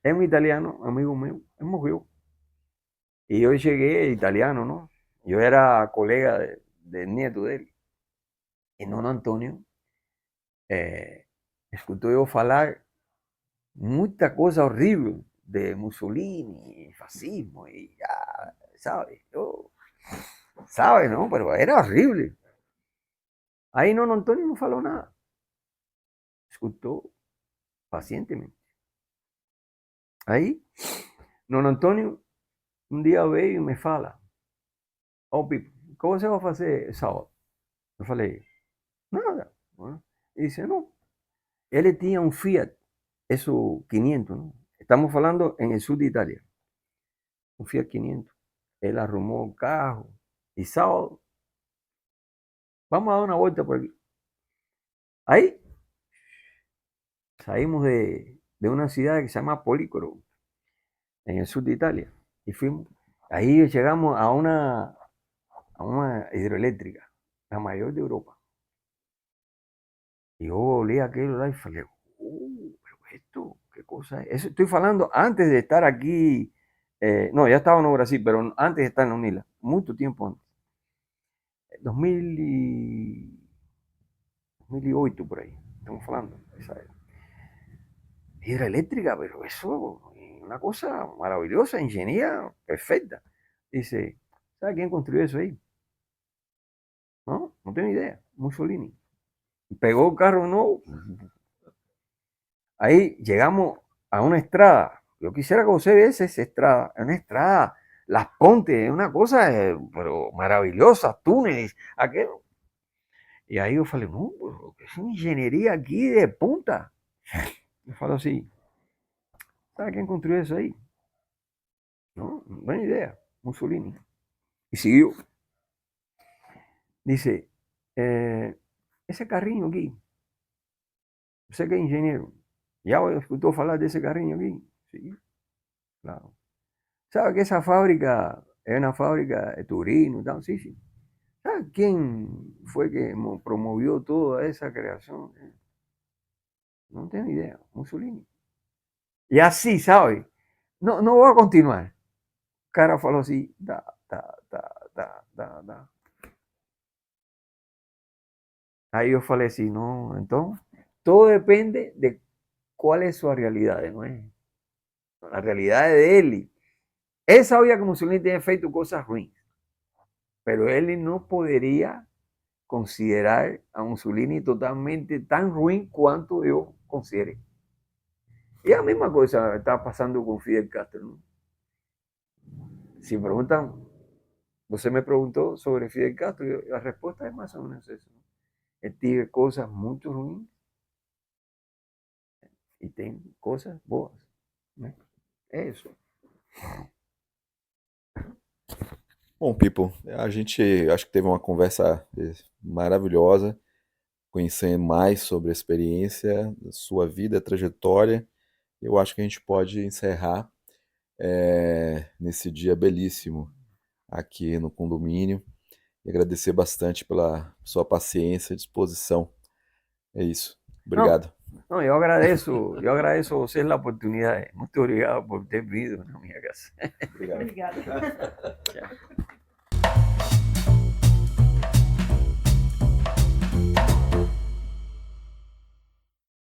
es un italiano, amigo mío, él murió. Y yo llegué italiano, ¿no? Yo era colega del nieto de él. Y Nono Antonio, escuchó yo hablar mucha cosa horrible de Mussolini, fascismo, y ya, ¿sabes? ¿Sabes, no? Pero era horrible. Ahí Nono Antonio no faló nada. Escuchó pacientemente. Aí, Nono Antônio um dia veio e me fala: Ó, Pipo, o que você vai fazer sábado? Eu falei: nada. Ele disse: não. Ele tinha um Fiat, isso 500, não? Estamos falando em sul de Itália. Um Fiat 500. Ele arrumou o carro e sábado, vamos a dar uma volta por aqui. Aí, saímos de uma cidade que se chama Policoro, en el sur de Italia. Y fuimos, ahí llegamos a una hidroeléctrica, la mayor de Europa. Y yo olí aquello y falei, pero esto, ¿qué cosa es? Eso estoy hablando antes de estar aquí, no, ya estaba en Brasil, pero antes de estar en UNILA, mucho tiempo antes. 2008 por ahí, estamos hablando. Esa hidroeléctrica, pero eso, una cosa maravillosa, ingeniería perfecta. Dice, ¿sabe quién construyó eso ahí? No, no tengo idea. Mussolini. Pegó el carro nuevo. Ahí llegamos a una estrada. Yo quisiera que usted viese esa estrada. Una estrada, Las Pontes, una cosa pero maravillosa, túneles, aquello. Y ahí yo falei, no, pero es una ingeniería aquí de punta. Yo falo así, ¿sabe quién construyó eso ahí? No, buena idea, Mussolini. Y siguió. Dice, ese carrinho aquí, você que é engenheiro, já escutou falar desse carrinho aqui? Sí, claro. ¿Sabe que esa fábrica es una fábrica de Turino y tal? Sí, sí. ¿Sabe quién fue que promovió toda esa creación? No tengo idea, Mussolini. Y así, ¿sabe? No, no voy a continuar. Cara falou así, da. Aí eu falei assim, não, então, todo depende de cuál es su realidad, ¿no es? La realidad de él. Él sabía que Mussolini tenía feito cosas ruins, pero él no podría considerar a Mussolini totalmente tan ruin cuanto yo considere. Y la misma cosa está pasando con Fidel Castro, ¿no? Si me preguntan, usted me preguntó sobre Fidel Castro, la respuesta es más o menos eso, ¿no? Él tiene cosas muy ruins y tiene cosas boas, ¿no? Eso. Bom, Pipo, a gente acho que teve uma conversa maravilhosa, conhecer mais sobre a experiência, sua vida, trajetória. Eu acho que a gente pode encerrar nesse dia belíssimo aqui no condomínio e agradecer bastante pela sua paciência e disposição. É isso. Obrigado. No, yo agradezco a ustedes la oportunidad. Muito obrigado por ter vindo na minha casa. Obrigado. Obrigada.